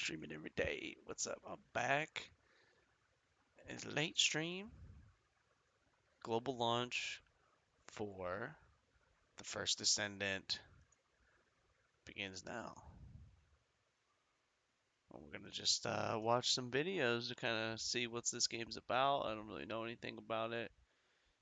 streaming every day. What's up? I'm back. It's late stream. Global launch for the first Descendant begins now. And we're gonna just watch some videos to kind of see what this game's about. I don't really know anything about it.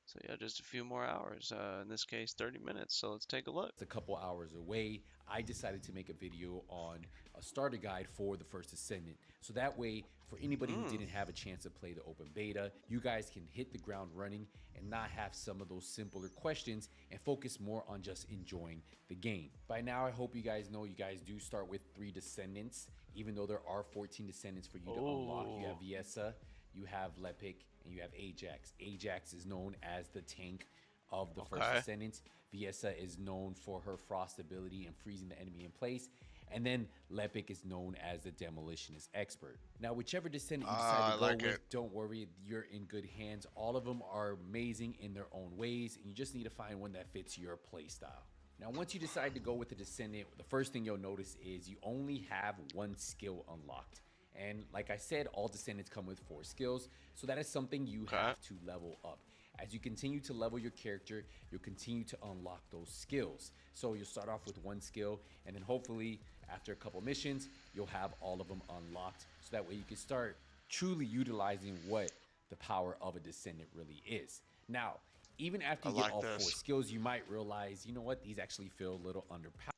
So yeah, just a few more hours. In this case, 30 minutes. So let's take a look. It's a couple hours away. I decided to make a video on a starter guide for the first Descendant. So that way, for anybody who didn't have a chance to play the open beta, you guys can hit the ground running and not have some of those simpler questions and focus more on just enjoying the game. By now, I hope you guys know you guys do start with 3 Descendants, even though there are 14 Descendants for you to unlock. You have Viessa, you have Lepic, and you have Ajax. Ajax is known as the tank of the first Descendants. Viessa is known for her frost ability and freezing the enemy in place. And then Lepic is known as the demolitionist expert. Now, whichever Descendant you decide to go with, don't worry, you're in good hands. All of them are amazing in their own ways, and you just need to find one that fits your playstyle. Now, once you decide to go with the Descendant, the first thing you'll notice is you only have one skill unlocked. And like I said, all Descendants come with 4 skills, so that is something you have to level up. As you continue to level your character, you'll continue to unlock those skills. So you'll start off with 1 skill, and then hopefully after a couple missions, you'll have all of them unlocked. So that way you can start truly utilizing what the power of a Descendant really is. Now, even after you get all 4 skills, you might realize, you know what, these actually feel a little underpowered.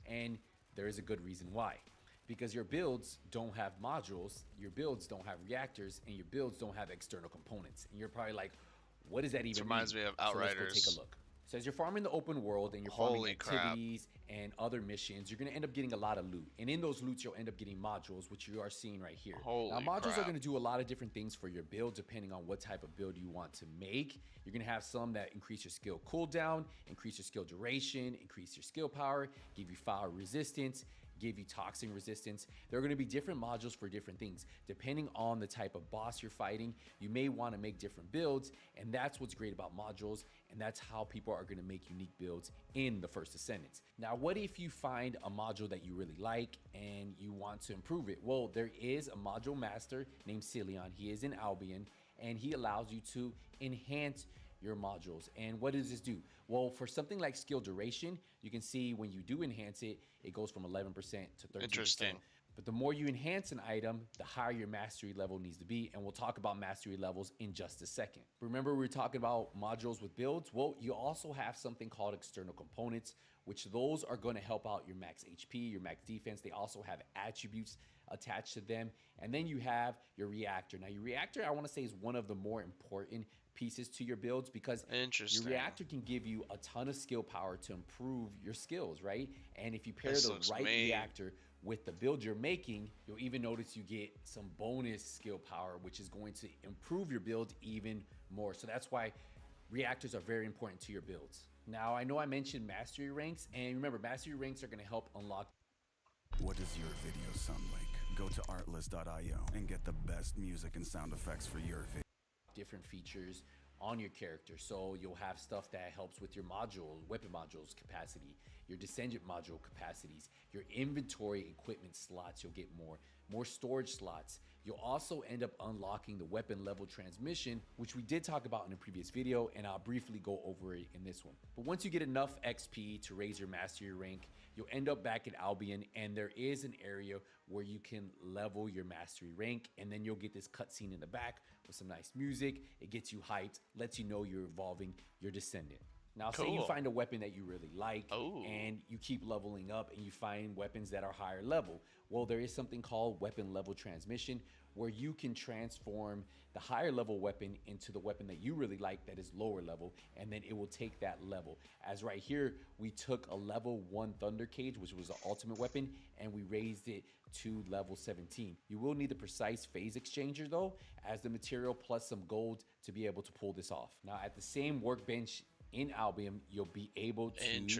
And there is a good reason why. Because your builds don't have modules, your builds don't have reactors, and your builds don't have external components. And you're probably like, what does that even mean? Reminds me of Outriders. So let's go take a look. So as you're farming the open world and you're farming activities and other missions, you're going to end up getting a lot of loot. And in those loots, you'll end up getting modules, which you are seeing right here. Now, modules are going to do a lot of different things for your build, depending on what type of build you want to make. You're going to have some that increase your skill cooldown, increase your skill duration, increase your skill power, give you fire resistance, give you toxin resistance. There are going to be different modules for different things. Depending on the type of boss you're fighting, you may want to make different builds, and that's what's great about modules, and that's how people are going to make unique builds in the first Descendants. Now, what if you find a module that you really like and you want to improve it? Well, there is a module master named Cillian. He is in Albion, and he allows you to enhance your modules. And what does this do? Well, for something like skill duration, you can see when you do enhance it, it goes from 11% to 13%. Interesting. But the more you enhance an item, the higher your mastery level needs to be. And we'll talk about mastery levels in just a second. Remember, we were talking about modules with builds? Well, you also have something called external components, which those are going to help out your max HP, your max defense. They also have attributes attached to them. And then you have your reactor. Now, your reactor, I want to say, is one of the more important pieces to your builds, because your reactor can give you a ton of skill power to improve your skills, right? And if you pair the right reactor with the build you're making, you'll even notice you get some bonus skill power, which is going to improve your build even more. So that's why reactors are very important to your builds. Now, I know I mentioned mastery ranks, and remember, mastery ranks are going to help unlock. What does your video sound like? Go to artlist.io and get the best music and sound effects for your video. Different features on your character. So you'll have stuff that helps with your module, weapon modules capacity, your Descendant module capacities, your inventory equipment slots, you'll get more storage slots. You'll also end up unlocking the weapon level transmission, which we did talk about in a previous video, and I'll briefly go over it in this one. But once you get enough XP to raise your mastery rank, you'll end up back at Albion, and there is an area where you can level your mastery rank, and then you'll get this cutscene in the back with some nice music. It gets you hyped, lets you know you're evolving your Descendant. Now, say you find a weapon that you really like and you keep leveling up and you find weapons that are higher level. Well, there is something called weapon level transmission, where you can transform the higher level weapon into the weapon that you really like that is lower level, and then it will take that level. As right here, we took a level 1 Thunder Cage, which was an ultimate weapon, and we raised it to level 17. You will need the precise phase exchanger though, as the material plus some gold to be able to pull this off. Now, at the same workbench in Albion, you'll be able to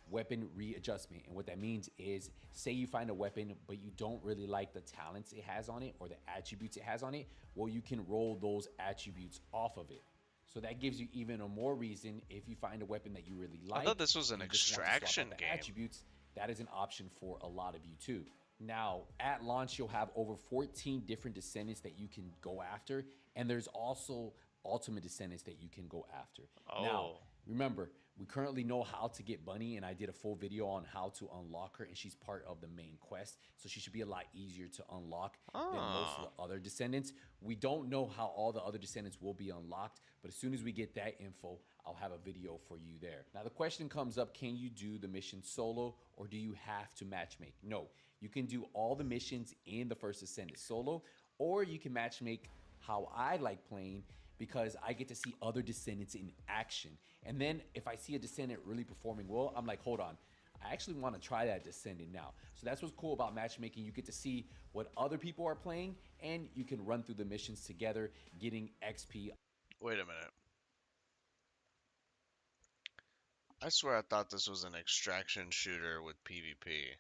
weapon readjustment. And what that means is, say you find a weapon, but you don't really like the talents it has on it or the attributes it has on it, well, you can roll those attributes off of it. So that gives you even a more reason if you find a weapon that you really like. I thought this was an extraction game. Attributes, That is an option for a lot of you too. Now, at launch, you'll have over 14 different descendants that you can go after, and there's also ultimate descendants that you can go after. Now, Oh. remember, we currently know how to get Bunny, and I did a full video on how to unlock her, and she's part of the main quest, so she should be a lot easier to unlock than most of Oh. the other descendants. We don't know how all the other descendants will be unlocked, but as soon as we get that info, I'll have a video for you there. Now, the question comes up, can you do the mission solo, or do you have to matchmake? No, you can do all the missions in the first Descendant solo, or you can matchmake how I like playing, because I get to see other descendants in action. And then if I see a descendant really performing well, I'm like, hold on, I actually want to try that descendant now. So that's what's cool about matchmaking. You get to see what other people are playing, and you can run through the missions together, getting XP. Wait a minute. I swear I thought this was an extraction shooter with PvP.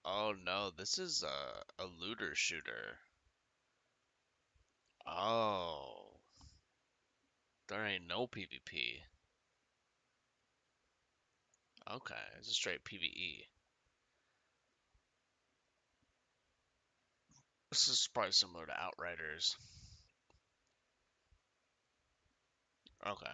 Oh no, this is a looter shooter. Oh, there ain't no PvP. Okay, it's a straight PvE. This is probably similar to Outriders. Okay.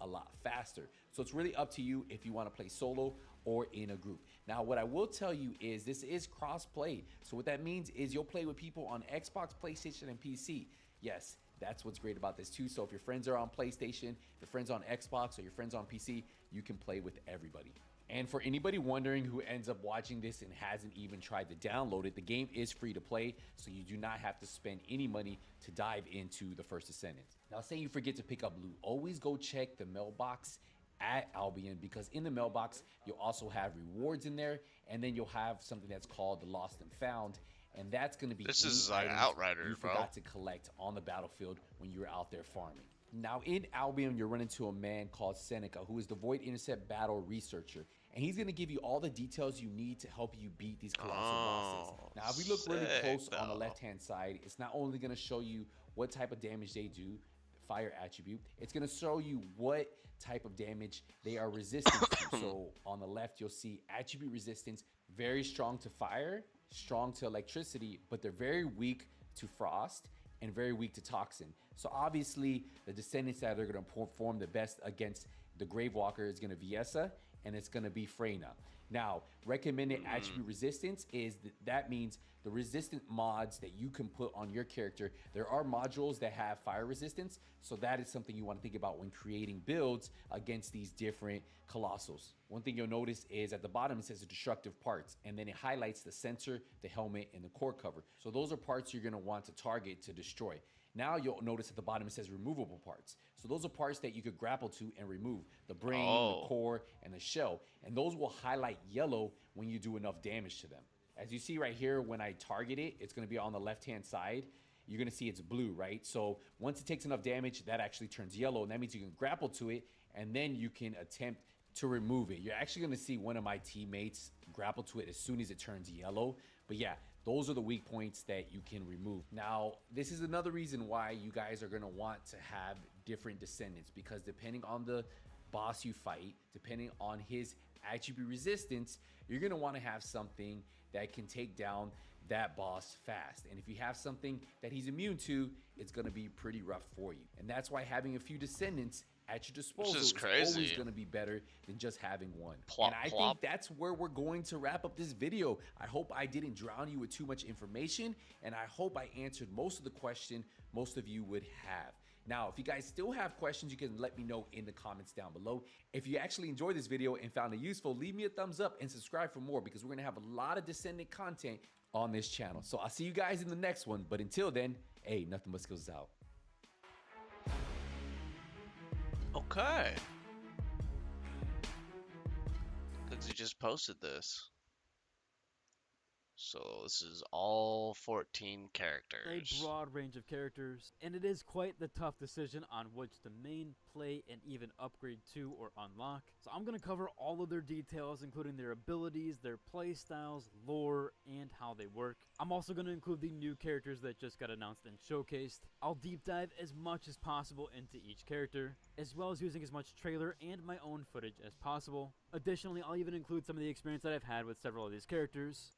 A lot faster. So it's really up to you if you want to play solo or in a group. Now, what I will tell you is this is cross-play. So what that means is you'll play with people on Xbox, PlayStation, and PC. Yes, that's what's great about this too. So if your friends are on PlayStation, if your friends on Xbox, or your friends on PC, you can play with everybody. And for anybody wondering who ends up watching this and hasn't even tried to download it, the game is free to play, so you do not have to spend any money to dive into the first Descendants. Now, say you forget to pick up loot, always go check the mailbox at Albion, because in the mailbox, you'll also have rewards in there, and then you'll have something that's called the Lost and Found, and that's going to be This any is like items you Outriders, bro. forgot to collect on the battlefield when you were out there farming. Now, in Albion, you're running into a man called Seneca, who is the Void Intercept battle researcher, and he's going to give you all the details you need to help you beat these colossal bosses. Oh, Now, if we look really sick, close on the though. left-hand side, it's not only going to show you what type of damage they do, fire attribute, it's going to show you what type of damage they are resistant to. So on the left, you'll see attribute resistance, very strong to fire, strong to electricity, but they're very weak to frost and very weak to toxin. So obviously, the descendants that are going to perform the best against the Gravewalker is going to be Viessa, and it's going to be Freyna. Now, recommended attribute resistance is that means the resistant mods that you can put on your character. There are modules that have fire resistance, so that is something you want to think about when creating builds against these different colossals. One thing you'll notice is at the bottom it says destructive parts, and then it highlights the sensor, the helmet, and the core cover. So those are parts you're going to want to target to destroy. Now you'll notice at the bottom it says removable parts. So those are parts that you could grapple to and remove. The brain, the Oh, core, and the shell. And those will highlight yellow when you do enough damage to them. As you see right here, when I target it, it's going to be on the left-hand side. You're going to see it's blue, right? So once it takes enough damage, that actually turns yellow, and that means you can grapple to it, and then you can attempt to remove it. You're actually going to see one of my teammates grapple to it as soon as it turns yellow. But yeah, those are the weak points that you can remove. Now, this is another reason why you guys are going to want to have different descendants, because depending on the boss you fight, depending on his attribute resistance, you're going to want to have something that can take down that boss fast. And if you have something that he's immune to, it's going to be pretty rough for you. And that's why having a few descendants at your disposal is is crazy. always going to be better than just having one. Plop, And I plop. think that's where we're going to wrap up this video. I hope I didn't drown you with too much information, and I hope I answered most of the question most of you would have. Now, if you guys still have questions, you can let me know in the comments down below. If you actually enjoyed this video and found it useful, leave me a thumbs up and subscribe for more, because we're gonna have a lot of Descendant content on this channel. So I'll see you guys in the next one, but until then, hey, nothing but skills out. Okay. Because he just posted this. So this is all 14 A characters. broad range of characters, and it is quite the tough decision on which to main, play, and even upgrade to or unlock. So I'm going to cover all of their details, including their abilities, their playstyles, lore, and how they work. I'm also going to include the new characters that just got announced and showcased. I'll deep dive as much as possible into each character, as well as using as much trailer and my own footage as possible. Additionally, I'll even include some of the experience that I've had with several of these characters,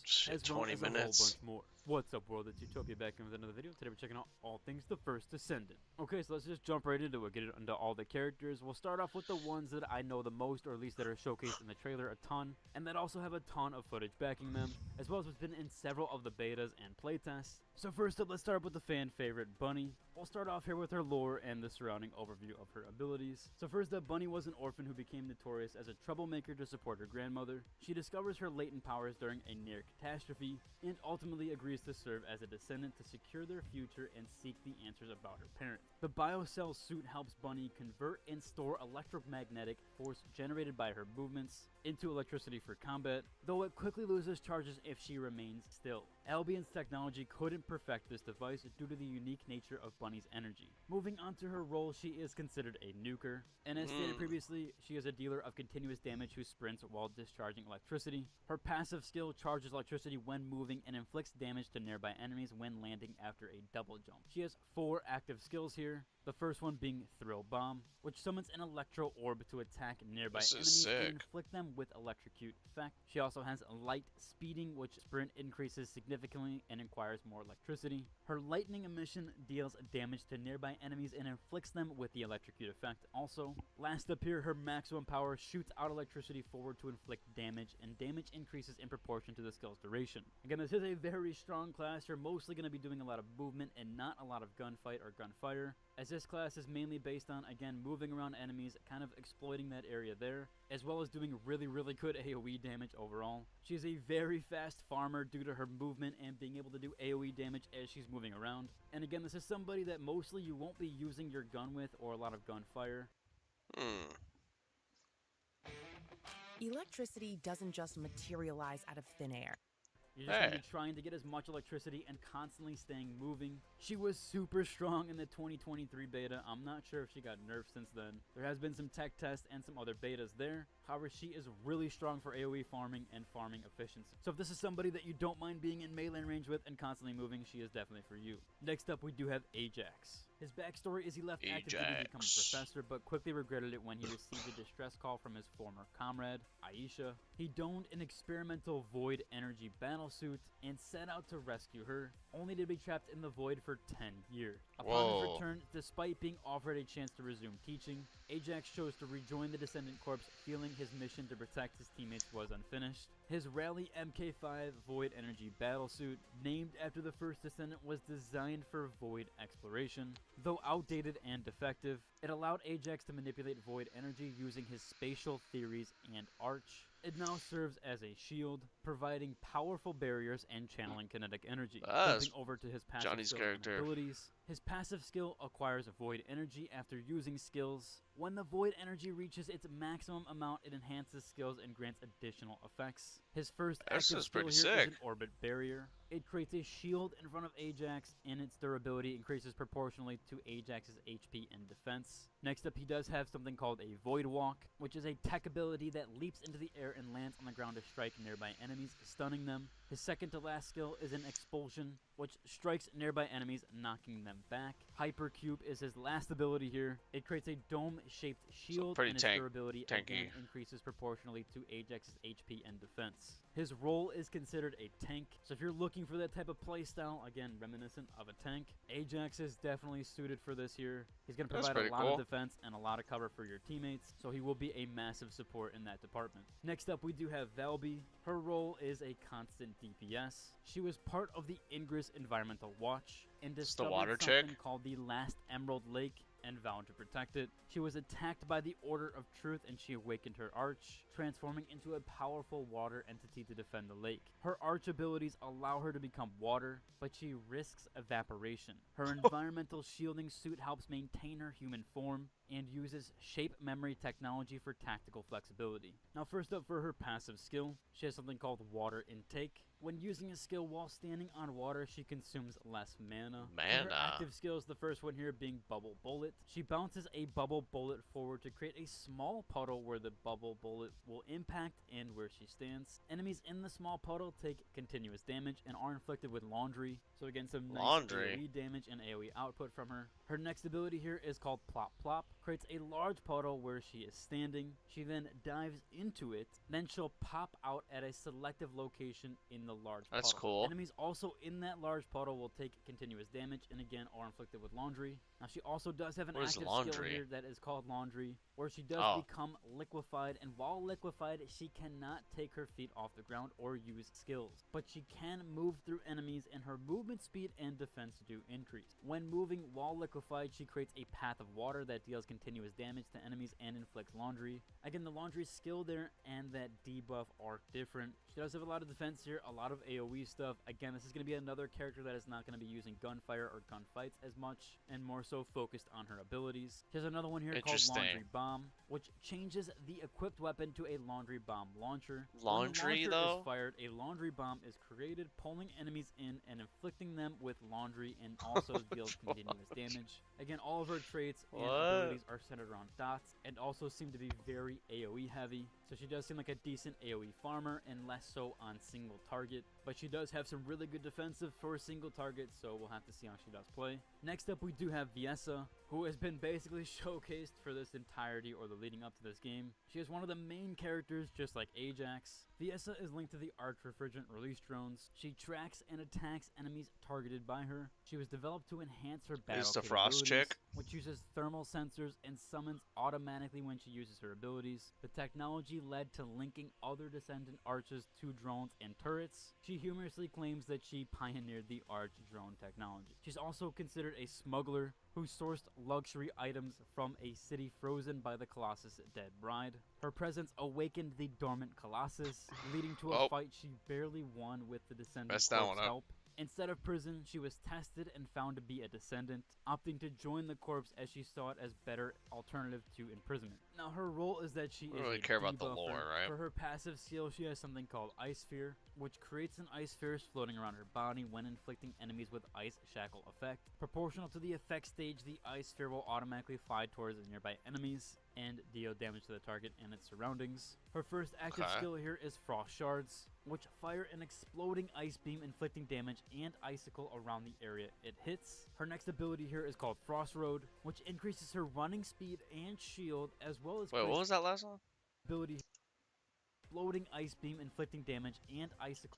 Shit, as well 20 as a whole minutes. bunch more. What's up, world? It's Utopia back in with another video. Today we're checking out all things the first Descendant. Okay, so let's just jump right into it, get it into all the characters. We'll start off with the ones that I know the most, or at least that are showcased in the trailer a ton, and that also have a ton of footage backing them, as well as what's been in several of the betas and playtests. So first up, let's start with the fan favorite, Bunny. We'll start off here with her lore and the surrounding overview of her abilities. So first up, Bunny was an orphan who became notorious as a troublemaker to support her grandmother. She discovers her latent powers during a near catastrophe, and ultimately agrees to serve as a descendant to secure their future and seek the answers about her parent. The biocell suit helps Bunny convert and store electromagnetic force generated by her movements into electricity for combat, though it quickly loses charges if she remains still. Albion's technology couldn't perfect this device due to the unique nature of Bunny's energy. Moving on to her role, she is considered a nuker, and as stated previously, she is a dealer of continuous damage who sprints while discharging electricity. Her passive skill charges electricity when moving and inflicts damage to nearby enemies when landing after a double jump. She has 4 active skills here, the first one being Thrill Bomb, which summons an electro orb to attack nearby This is enemies and sick. inflict them with electrocute effect. She also has Light Speeding, which sprint increases significantly and requires more electricity. Her Lightning Emission deals damage to nearby enemies and inflicts them with the electrocute effect also. Last up here, her maximum power shoots out electricity forward to inflict damage, and damage increases in proportion to the skill's duration. Again, this is a very strong class. You're mostly going to be doing a lot of movement and not a lot of gunfight or gunfire, as this class is mainly based on, again, moving around enemies, kind of exploiting that area there, as well as doing really good AoE damage overall. She is a very fast farmer due to her movement and being able to do AoE damage as she's moving around. And again, this is somebody that mostly you won't be using your gun with or a lot of gunfire. Hmm. Electricity doesn't just materialize out of thin air. You're just going to Hey. be trying to get as much electricity and constantly staying moving. She was super strong in the 2023 beta. I'm not sure if she got nerfed since then. There has been some tech tests and some other betas there. However, she is really strong for AoE farming and farming efficiency. So if this is somebody that you don't mind being in melee range with and constantly moving, she is definitely for you. Next up, we do have Ajax. His backstory is he left active duty to become a Ajax. professor, but quickly regretted it when he received a distress call from his former comrade, Aisha. He donned an experimental void energy battlesuit and set out to rescue her, only to be trapped in the void for 10 years. Upon his Whoa. return, despite being offered a chance to resume teaching, Ajax chose to rejoin the Descendant Corps, feeling his mission to protect his teammates was unfinished. His Rally MK5 Void Energy battlesuit, named after the first Descendant, was designed for void exploration. Though outdated and defective, it allowed Ajax to manipulate void energy using his spatial theories and arch. It now serves as a shield, providing powerful barriers and channeling kinetic energy. That's Jumping over to his passive Johnny's skills and character. abilities. His passive skill acquires void energy after using skills. When the void energy reaches its maximum amount, it enhances skills and grants additional effects. His first This active is skill pretty here is sick. an orbit barrier. It creates a shield in front of Ajax, and its durability increases proportionally to Ajax's HP and defense. Next up, he does have something called a Void Walk, which is a tech ability that leaps into the air and lands on the ground to strike nearby enemies, stunning them. His second to last skill is an Expulsion, which strikes nearby enemies, knocking them back. Hypercube is his last ability here. It creates a dome-shaped shield, pretty and its durability tanky. again increases proportionally to Ajax's HP and defense. His role is considered a tank, so if you're looking for that type of playstyle, again, reminiscent of a tank, Ajax is definitely suited for this here. He's going to That's provide a pretty lot cool. of defense and a lot of cover for your teammates, so he will be a massive support in that department. Next up, we do have Valby. Her role is a constant DPS. She was part of the Ingress Environmental Watch and It's the discovered water something chick? called the Last Emerald Lake and vowed to protect it. She was attacked by the Order of Truth and she awakened her arch, transforming into a powerful water entity to defend the lake. Her arch abilities allow her to become water, but she risks evaporation. Her environmental shielding suit helps maintain her human form and uses shape memory technology for tactical flexibility. Now first up for her passive skill, she has something called water intake. When using a skill while standing on water, she consumes less mana. And her active skills, the first one here being Bubble Bullet. She bounces a Bubble Bullet forward to create a small puddle where the Bubble Bullet will impact and where she stands. Enemies in the small puddle take continuous damage and are inflicted with Laundry. So again, some nice AoE damage and AoE output from her. Her next ability here is called Plop Plop. Creates a large puddle where she is standing. She then dives into it. Then she'll pop out at a selective location in the large puddle. That's cool. Enemies also in that large puddle will take continuous damage and again are inflicted with Laundry. Now she also does have an active skill here that is called Laundry, where she does become liquefied, and while liquefied she cannot take her feet off the ground or use skills, but she can move through enemies and her movement speed and defense do increase. When moving while liquefied, she creates a path of water that deals continuous damage to enemies and inflicts Laundry. Again, the Laundry skill there and that debuff are different. She does have a lot of defense here, a lot of AoE stuff. Again, this is going to be another character that is not going to be using gunfire or gunfights as much, and more so focused on her abilities. She has another one here called Laundry Bomb, which changes the equipped weapon to a Laundry Bomb launcher. Laundry, when the launcher though? is fired, a Laundry Bomb is created, pulling enemies in and inflicting them with Laundry, and also deals continuous damage. Again, all of her traits and abilities are centered around dots, and also seem to be very AoE heavy. So she does seem like a decent AoE farmer, and less so on single target. But she does have some really good defensive for a single target, so we'll have to see how she does play. Next up, we do have Viessa, who has been basically showcased for this entirety or the leading up to this game. She is one of the main characters, just like Ajax. Viessa is linked to the Arch Refrigerant release drones. She tracks and attacks enemies targeted by her. She was developed to enhance her battle Is the Frost chick? which uses thermal sensors and summons automatically when she uses her abilities. The technology led to linking other Descendant arches to drones and turrets. She humorously claims that she pioneered the Arch drone technology. She's also considered a smuggler who sourced luxury items from a city frozen by the Colossus' dead bride. Her presence awakened the dormant Colossus, leading to a fight she barely won with the Descendant corpse help. Instead of prison, she was tested and found to be a Descendant, opting to join the corpse as she saw it as better alternative to imprisonment. Now her role is that she don't really care about the lore, right? For her passive skill, she has something called Ice Sphere, which creates an ice sphere floating around her body when inflicting enemies with Ice Shackle effect. Proportional to the effect stage, the ice sphere will automatically fly towards the nearby enemies and deal damage to the target and its surroundings. Her first active skill here is Frost Shards, which fire an exploding ice beam inflicting damage and icicle around the area it hits. Her next ability here is called Frost Road, which increases her running speed and shield, as well as what was that last one? Ability exploding ice beam inflicting damage and icicle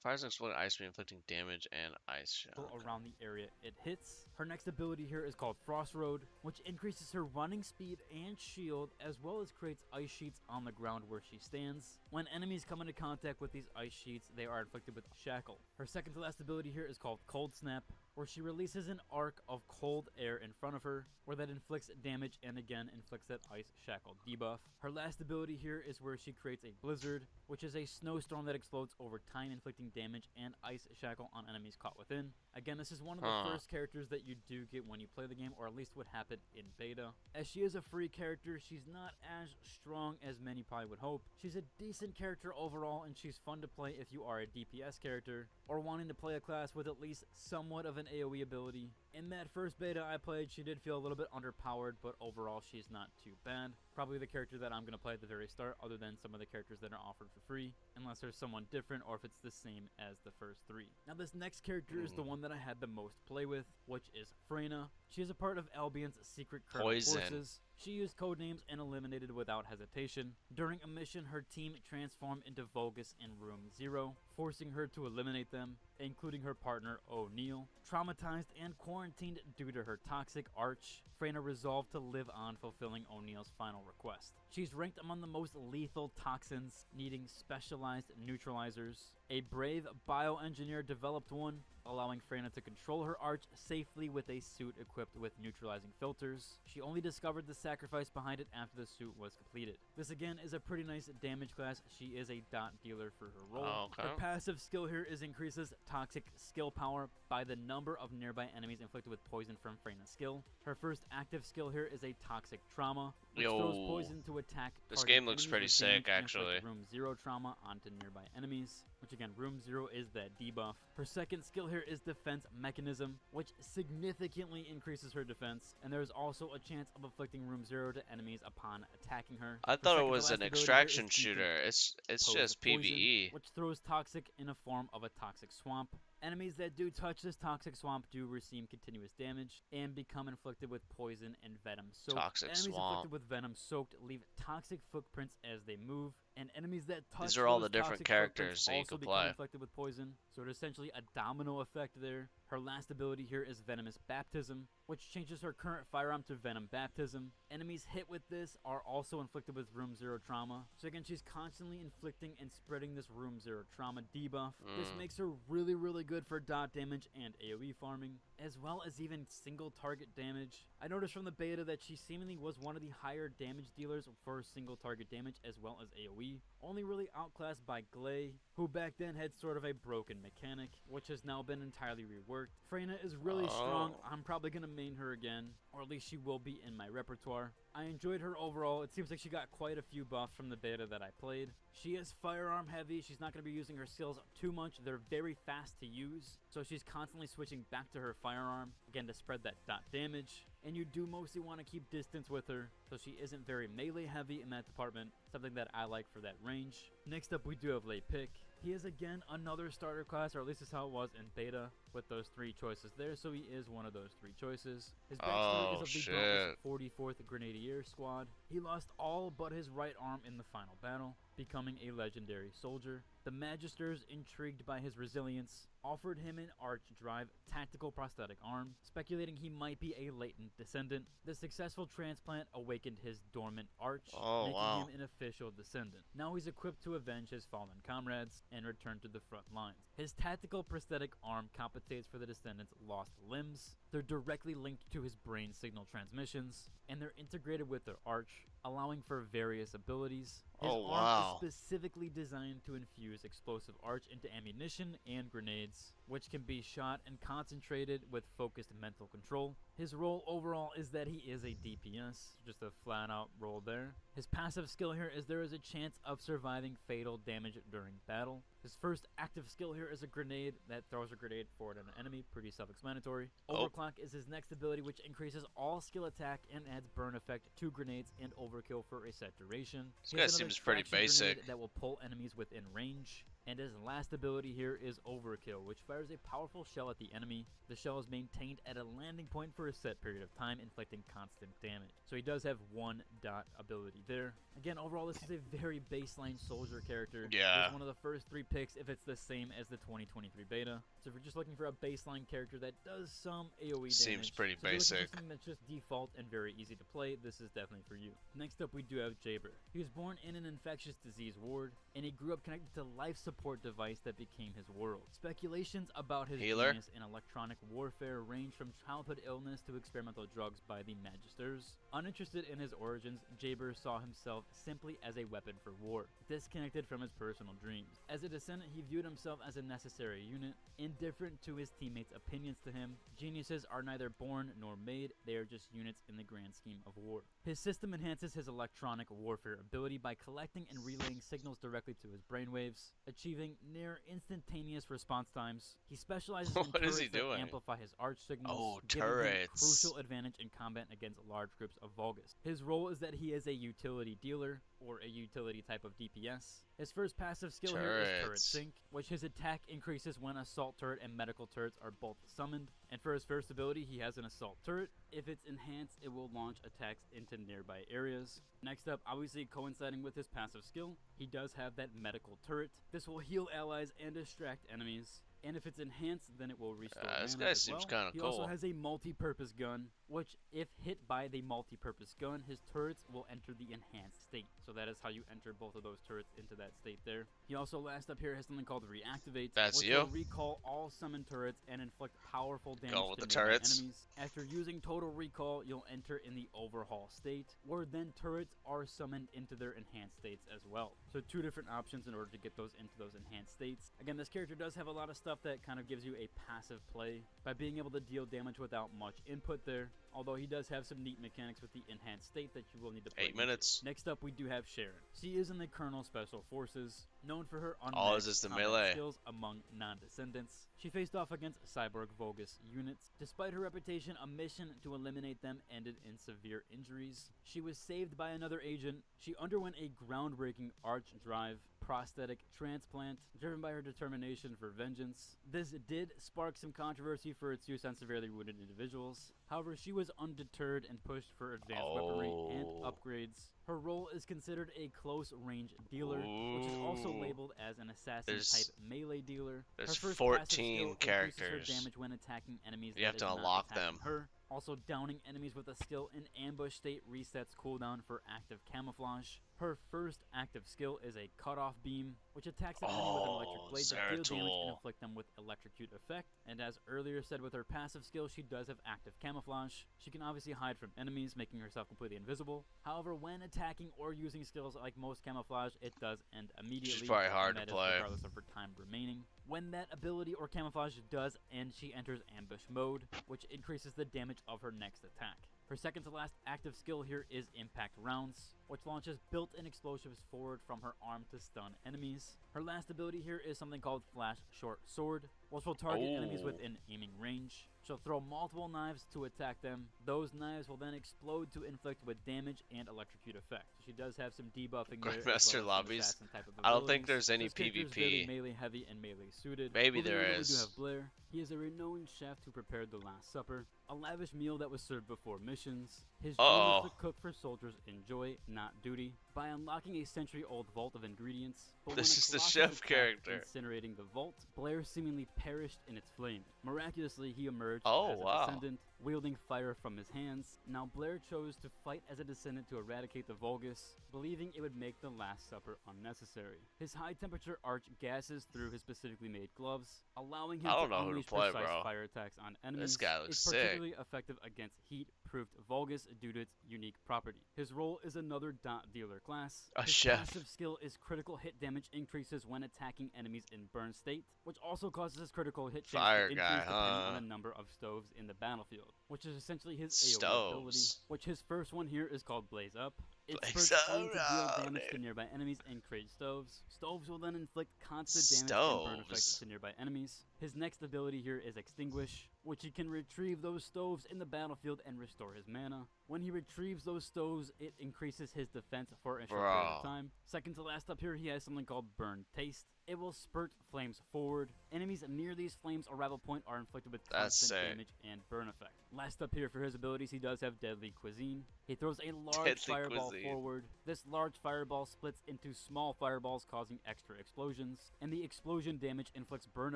Fires exploding ice beam inflicting damage and ice shell. around the area it hits. Her next ability here is called Frost Road, which increases her running speed and shield, as well as creates ice sheets on the ground where she stands. When enemies come into contact with these ice sheets, they are inflicted with Shackle. Her second to last ability here is called Cold Snap, where she releases an arc of cold air in front of her, where that inflicts damage and again inflicts that Ice Shackle debuff. Her last ability here is where she creates a Blizzard, which is a snowstorm that explodes over time, inflicting damage and Ice Shackle on enemies caught within. Again, this is one of the first characters that you do get when you play the game, or at least what happened in beta. As she is a free character, she's not as strong as many probably would hope. She's a decent character overall, and she's fun to play if you are a DPS character, or wanting to play a class with at least somewhat of an AoE ability. In that first beta I played, she did feel a little bit underpowered, but overall she's not too bad. Probably the character that I'm going to play at the very start, other than some of the characters that are offered for free, unless there's someone different or if it's the same as the first three. Now this next character is the one that I had the most play with, which is Freyna. She is a part of Albion's secret kernel forces. She used codenames and eliminated without hesitation. During a mission, her team transformed into Vulgus in Room 0, forcing her to eliminate them, including her partner O'Neill. Traumatized and quarantined due to her toxic arch, Freyna resolved to live on, fulfilling O'Neill's final request. She's ranked among the most lethal toxins, needing specialized neutralizers. A brave bioengineer developed one, allowing Freyna to control her arch safely with a suit equipped with neutralizing filters. She only discovered the sacrifice behind it after the suit was completed. This again is a pretty nice damage class. She is a dot dealer for her role. Oh, okay. Her passive skill here is increases toxic skill power by the number of nearby enemies inflicted with poison from Freyna's skill. Her first active skill here is a toxic trauma, which throws poison to attack this target game looks enemies pretty with sick, damage and actually. inflict room 0 trauma onto nearby enemies, which again, room 0 is that debuff. Her second skill here is defense mechanism, which significantly increases her defense, and there is also a chance of inflicting room 0 to enemies upon attacking her. I Her thought it second to was last an ability here is extraction Deep shooter. It's Pose just of Poison, PvE. which throws toxic in a form of a toxic swamp. Enemies that do touch this toxic swamp do receive continuous damage and become inflicted with poison and venom soaked. Toxic Enemies swamp. inflicted with venom soaked leave toxic footprints as they move, and enemies that touch These are all those the different toxic footprints characters that you also can become play. inflicted with poison. So it's essentially a domino effect there. Her last ability here is Venomous Baptism, which changes her current firearm to Venom Baptism. Enemies hit with this are also inflicted with room 0 trauma. So again, she's constantly inflicting and spreading this room 0 trauma debuff. This makes her really, really good for dot damage and AoE farming, as well as even single target damage. I noticed from the beta that she seemingly was one of the higher damage dealers for single target damage as well as AoE, only really outclassed by Glay, who back then had sort of a broken mechanic, which has now been entirely reworked. Freyna is really strong. I'm probably going to main her again, or at least she will be in my repertoire. I enjoyed her overall. It seems like she got quite a few buffs from the beta that I played. She is firearm heavy. She's not going to be using her skills too much. They're very fast to use, so she's constantly switching back to her firearm, again to spread that dot damage. And you do mostly want to keep distance with her, so she isn't very melee heavy in that department, something that I like for that range. Next up we do have Lei Pick. He is again another starter class, or at least that's how it was in beta, with those 3 choices there, so he is one of those 3 choices. His backstory is of the Dauntless 44th Grenadier Squad. He lost all but his right arm in the final battle, becoming a legendary soldier. The Magisters, intrigued by his resilience, offered him an Arch Drive tactical prosthetic arm, speculating he might be a latent descendant. The successful transplant awakened his dormant arch, making him an official descendant. Now he's equipped to avenge his fallen comrades and return to the front lines. His tactical prosthetic arm compensates for the descendant's lost limbs. They're directly linked to his brain signal transmissions, and they're integrated with their arch, allowing for various abilities. His arm is specifically designed to infuse explosive arch into ammunition and grenades, which can be shot and concentrated with focused mental control. His role overall is that he is a DPS, just a flat out role there. His passive skill here is there is a chance of surviving fatal damage during battle. His first active skill here is a grenade that throws a grenade forward at an enemy, pretty self-explanatory. Overclock is his next ability, which increases all skill attack and adds burn effect to grenades and overkill for a set duration. This guy seems pretty basic. That will pull enemies within range. And his last ability here is Overkill, which fires a powerful shell at the enemy. The shell is maintained at a landing point for a set period of time, inflicting constant damage. So he does have 1 dot ability there. Again, overall, this is a very baseline soldier character. Yeah. It's one of the first 3 picks if it's the same as the 2023 beta. So if you're just looking for a baseline character that does some AoE damage, seems pretty so if you're looking basic. for something that's just default and very easy to play, this is definitely for you. Next up, we do have Jaber. He was born in an infectious disease ward, and he grew up connected to life support device that became his world. Speculations about his genius in electronic warfare range from childhood illness to experimental drugs by the Magisters. Uninterested in his origins, Jaber saw himself simply as a weapon for war, disconnected from his personal dreams. As a descendant, he viewed himself as a necessary unit, indifferent to his teammates' opinions to him. Geniuses are neither born nor made, they are just units in the grand scheme of war. His system enhances his electronic warfare ability by collecting and relaying signals directly to his brainwaves, achieving near instantaneous response times. He specializes in What is he turrets that doing? amplify his arch signals, Oh, giving him turrets. crucial advantage in combat against large groups of Vulgus. His role is that he is a utility dealer, or a utility type of DPS. His first passive skill here is Turret Sync, which his attack increases when Assault Turret and Medical Turrets are both summoned. And for his first ability, he has an Assault Turret. If it's enhanced, it will launch attacks into nearby areas. Next up, obviously coinciding with his passive skill, he does have that Medical Turret. This will heal allies and distract enemies. And if it's enhanced, then it will restore mana this guy as seems well. kinda He also cool. has a multi-purpose gun, which if hit by the multi-purpose gun, his turrets will enter the enhanced state. So that is how you enter both of those turrets into that state there. He also, last up here, has something called Reactivate, That's which you. will recall all summoned turrets and inflict powerful damage Going with to the nearby turrets. enemies. After using total recall, you'll enter in the overhaul state, where then turrets are summoned into their enhanced states as well. So 2 different options in order to get those into those enhanced states. Again, this character does have a lot of stuff that kind of gives you a passive play by being able to deal damage without much input there, although he does have some neat mechanics with the enhanced state that you will need to play 8 minutes. into. Next up, we do have Sharon. She is in the Colonel Special Forces, known for her Oh, is unmatched this the combat melee? skills among non-descendants. She faced off against Cyborg Vogus units. Despite her reputation, a mission to eliminate them ended in severe injuries. She was saved by another agent. She underwent a groundbreaking arch drive prosthetic transplant, driven by her determination for vengeance. This did spark some controversy for its use on severely wounded individuals. However, she was undeterred and pushed for advanced weaponry and upgrades. Her role is considered a close-range dealer, which is also labeled as an assassin-type melee dealer. There's Her first 14 passive skill characters. increases her damage when attacking enemies You have that to is not unlock attacking them. her. Also, downing enemies with a skill in ambush state resets cooldown for active camouflage. Her first active skill is a cutoff beam, which attacks an enemy with an electric blade to deal damage and Zeratul. inflict them with electrocute effect. And as earlier said with her passive skill, she does have active camouflage. She can obviously hide from enemies, making herself completely invisible. However, when attacking or using skills like most camouflage, it does end immediately. She's probably hard and to that is play. regardless of her time remaining. When that ability or camouflage does end, she enters ambush mode, which increases the damage of her next attack. Her second to last active skill here is Impact Rounds, which launches built-in explosives forward from her arm to stun enemies. Her last ability here is something called Flash Short Sword, which will target enemies within aiming range. She'll throw multiple knives to attack them. Those knives will then explode to inflict with damage and electrocute effect. So she does have some debuffing there, as well as Grandmaster some lobbies. assassin type of I don't think abilities. there's any This character is very PvP. melee heavy and melee suited. Maybe Moving there over, is. We do have Blair. He is a renowned chef who prepared the Last Supper, a lavish meal that was served before missions. His job is to cook for soldiers in joy, not duty, by unlocking a century-old vault of ingredients. But This when a is the colossus chef attacked, character. incinerating the vault, Blair seemingly perished in its flames. Miraculously, he emerged Oh, as a wow. descendant, wielding fire from his hands. Now, Blair chose to fight as a descendant to eradicate the Vulgus, believing it would make the Last Supper unnecessary. His high-temperature arch gases through his specifically made gloves, allowing him I don't to know who to unleash play, precise bro. fire attacks on enemies. This guy looks It's sick. particularly effective against heat-proofed Vulgus due to its unique property. His role is another dot dealer class. A His chef. passive skill is critical hit damage increases when attacking enemies in burn state, which also causes his critical hit chance Fire to guy, increase depending huh? on the number of stoves in the battlefield, which is essentially his AoE ability, Stoves. which his first one here is called Blaze Up. It Blaze spurts flame Up, to deal oh, damage to dude. nearby enemies and create stoves. Stoves will then inflict constant damage and burn effects Stoves. to nearby enemies. His next ability here is Extinguish, which he can retrieve those stoves in the battlefield and restore his mana. When he retrieves those stoves, it increases his defense for a short period of Bro. time. Second to last up here, he has something called Burn Taste. It will spurt flames forward. Enemies near these flames or rival point are inflicted with That's constant sick. damage and burn effect. Last up here for his abilities, he does have Deadly Cuisine. He throws a large Deadly fireball Cuisine. forward. This large fireball splits into small fireballs, causing extra explosions. And the explosion damage inflicts burn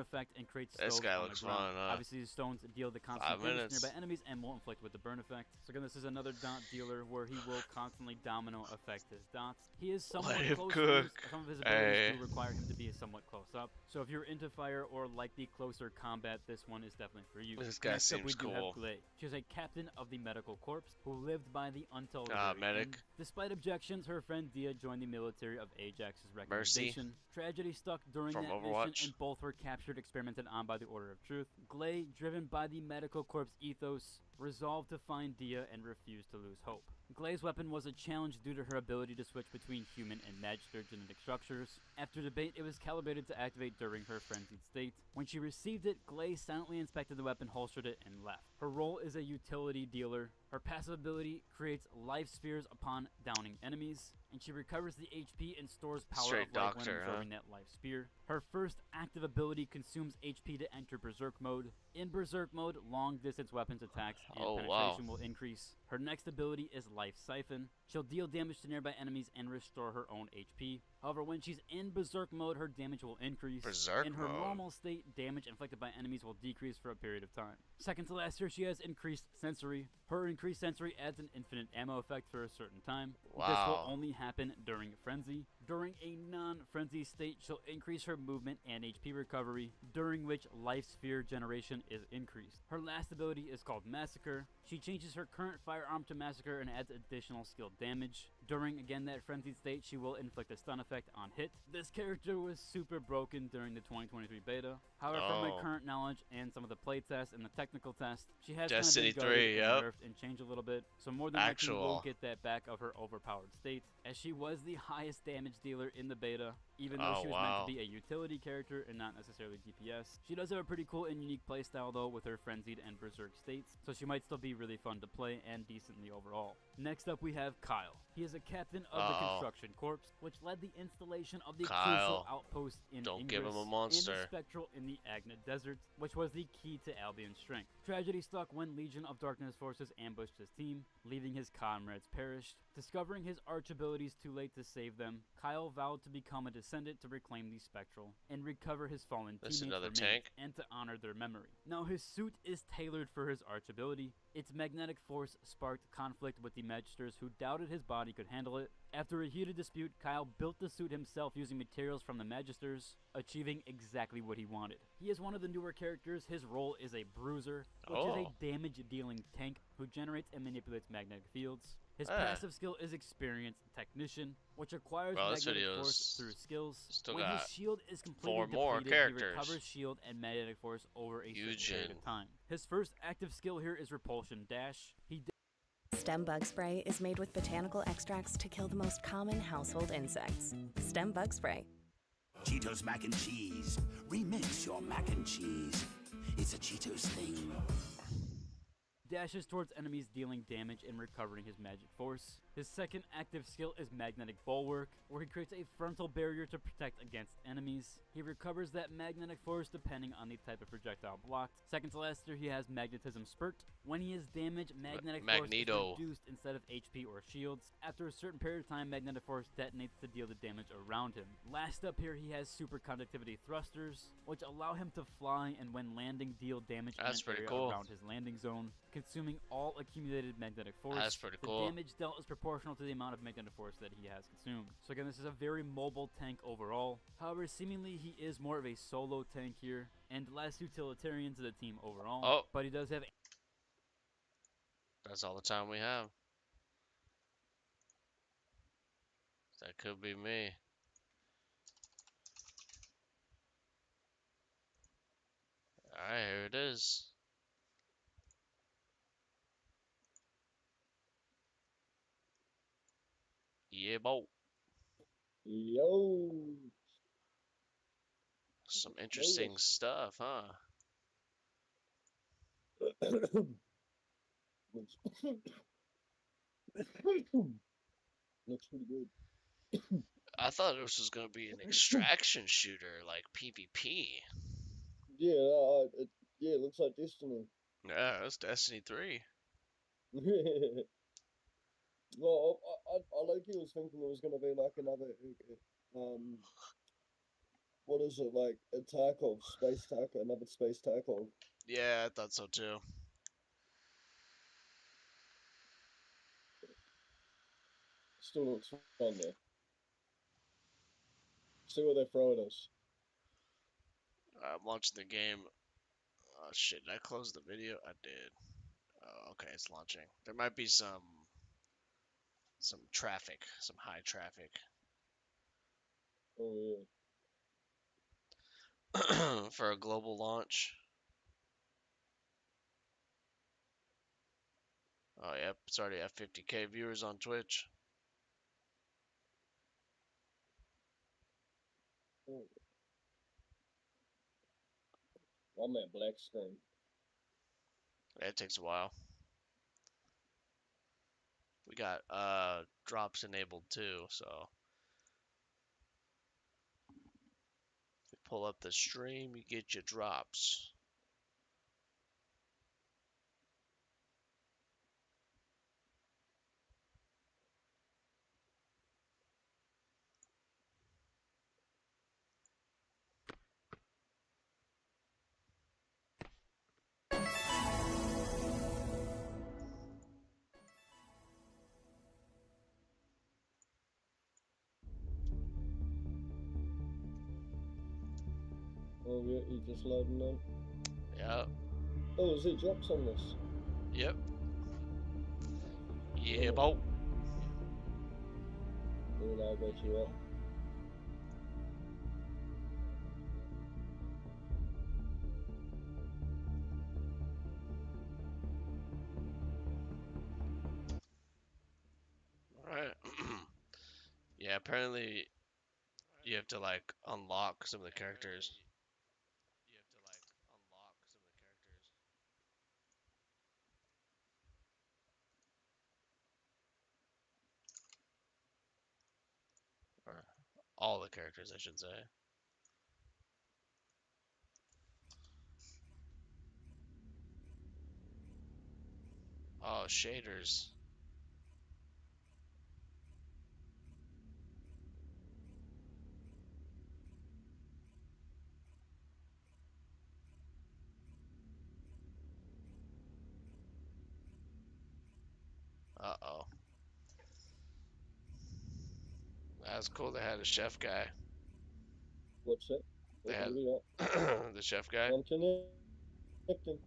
effect and creates This stoves guy on looks the ground. fun, huh? Obviously, the stones deal the constant 5 damage to minutes. nearby enemies and will inflict with the burn effect. So again, this is another dot dealer where he will constantly domino affect his dots. He is somewhat Let him close cook. range. Some of his abilities Hey. do require him to be somewhat close up. So if you're into fire or like the closer combat, this one is definitely for you. This guy Next up, we seems do cool. have Glay. She is a captain of the medical corps who lived by the until the Ah, very medic. end. Despite objections, her friend Dia joined the military of Ajax's recommendation. Tragedy stuck during From that Overwatch. mission, and both were captured, experimented on by the Order of Truth. Glay, driven by the medical corps ethos, resolved to find Dia and refused to lose hope. Glay's weapon was a challenge due to her ability to switch between human and magister genetic structures. After debate, it was calibrated to activate during her frenzied state. When she received it, Glay silently inspected the weapon, holstered it, and left. Her role is a utility dealer. Her passive ability creates life spheres upon downing enemies, and she recovers the HP and stores power Straight of life doctor, when huh? absorbing that life spear. Her first active ability consumes HP to enter Berserk mode. In Berserk mode, long-distance weapons attacks and Oh, penetration wow. will increase. Her next ability is Life Siphon. She'll deal damage to nearby enemies and restore her own HP. However, when she's in Berserk mode, her damage will increase. Berserk in her mode. normal state, damage inflicted by enemies will decrease for a period of time. Second to last here, character, she has increased sensory. Her increased sensory adds an infinite ammo effect for a certain time. This will Wow. only happen during frenzy. During a non-frenzy state, she'll increase her movement and HP recovery, during which life sphere generation is increased. Her last ability is called Massacre. She changes her current firearm to Massacre and adds additional skill damage. During, again, that frenzied state, she will inflict a stun effect on hit. This character was super broken during the 2023 beta. However, from my Oh. current knowledge and some of the playtests and the technical test, she has Destiny kind of been gutted 3, and yep. nerfed and changed a little bit. So more than likely we'll Actual. get that back of her overpowered state, as she was the highest damage dealer in the beta, even though Oh, she was wow. meant to be a utility character and not necessarily DPS. She does have a pretty cool and unique playstyle though with her frenzied and berserk states, so she might still be really fun to play and decently overall. Next up we have Kyle. He is a captain of the Uh-oh. Construction Corps, which led the installation of the Kyle. crucial outpost in Don't give him a Ingress monster. and the Spectral in the Agna Desert, which was the key to Albion's strength. Tragedy struck when Legion of Darkness forces ambushed his team, leaving his comrades perished. Discovering his arch abilities too late to save them, Kyle vowed to become a Descendant to reclaim the Spectral and recover his fallen This teammates' another remains tank? and to honor their memory. Now his suit is tailored for his arch ability. Its magnetic force sparked conflict with the Magisters who doubted his body could handle it. After a heated dispute, Kyle built the suit himself using materials from the Magisters, achieving exactly what he wanted. He is one of the newer characters. His role is a bruiser, which is Oh. a damage-dealing tank who generates and manipulates magnetic fields. His Ah. passive skill is Experienced Technician, which acquires Well, this magnetic video force is through skills. still When his got shield is completely 4 more depleted, characters. he recovers shield and magnetic force over a certain period Eugen. of time. His first active skill here is Repulsion Dash. He Stem Bug Spray is made with botanical extracts to kill the most common household insects. Stem Bug Spray. Cheetos mac and cheese. Remix your mac and cheese. It's a Cheetos thing. dashes towards enemies, dealing damage and recovering his magic force. His second active skill is Magnetic Bulwark, where he creates a frontal barrier to protect against enemies. He recovers that magnetic force depending on the type of projectile blocked. Second to last here, he has Magnetism Spurt. When he is damaged, magnetic Magneto. force is reduced instead of HP or shields. After a certain period of time, magnetic force detonates to deal the damage around him. Last up here, he has Super Conductivity Thrusters, which allow him to fly and when landing deal damage in That's an pretty area cool. around his landing zone, consuming all accumulated magnetic force. That's pretty the cool. damage dealt is proportional to the amount of magnetic force that he has consumed. So again, this is a very mobile tank overall. However, seemingly he is more of a solo tank here, and less utilitarian to the team overall. Oh. But he does have That's all the time we have. That could be me. Alright, here it is. Yeah, bo. Yo. Some interesting stuff, huh? Looks looks pretty good. I thought this was gonna be an extraction shooter like PvP. Yeah, yeah, it looks like Destiny. Yeah, that's Destiny 3. Well, I low-key was thinking it was gonna be like another, what is it, like a Tarkov, space Tarkov, another space Tarkov. Yeah, I thought so too. Still looks fun though. See what they throw at us. I'm launching the game. Oh shit, did I close the video? I did. Oh, okay, it's launching. There might be some traffic, some high traffic. Oh For a global launch. Oh, yep, it's already at 50K viewers on Twitch. yeah. I'm at black screen. Yeah, it takes a while. We got drops enabled too, so if you pull up the stream, you get your drops. Oh, yeah, you just loading in. Yep. Oh, is it drops on this? Yep. Yeah, Yeah. boat. Then I'll bet you up. Alright. Yeah, apparently you have to like unlock some of the characters. Or all the characters, I should say. Oh, shaders. Uh-oh. That's cool. They had a chef guy. What's it? They What had do we got? the chef guy. I'm connecting.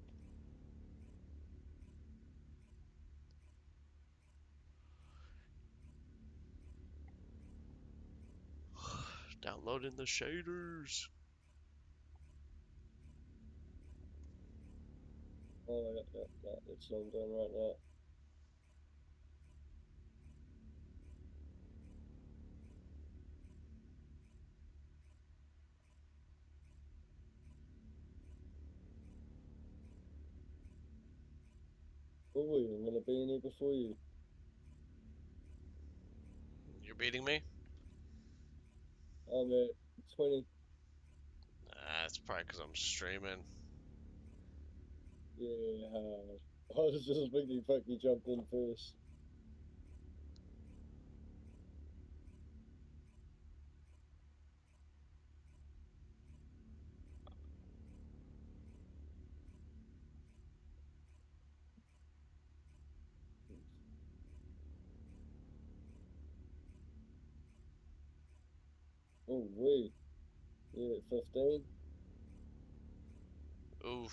Downloading the shaders. Oh, yeah. That's what I'm doing right now. Oh, I'm gonna be in here before you. You're beating me? I'm at 20. That's probably because I'm streaming. Yeah, I was just thinking, fuck, you jumped in first. Oh, wait. Yeah, 15. Oof.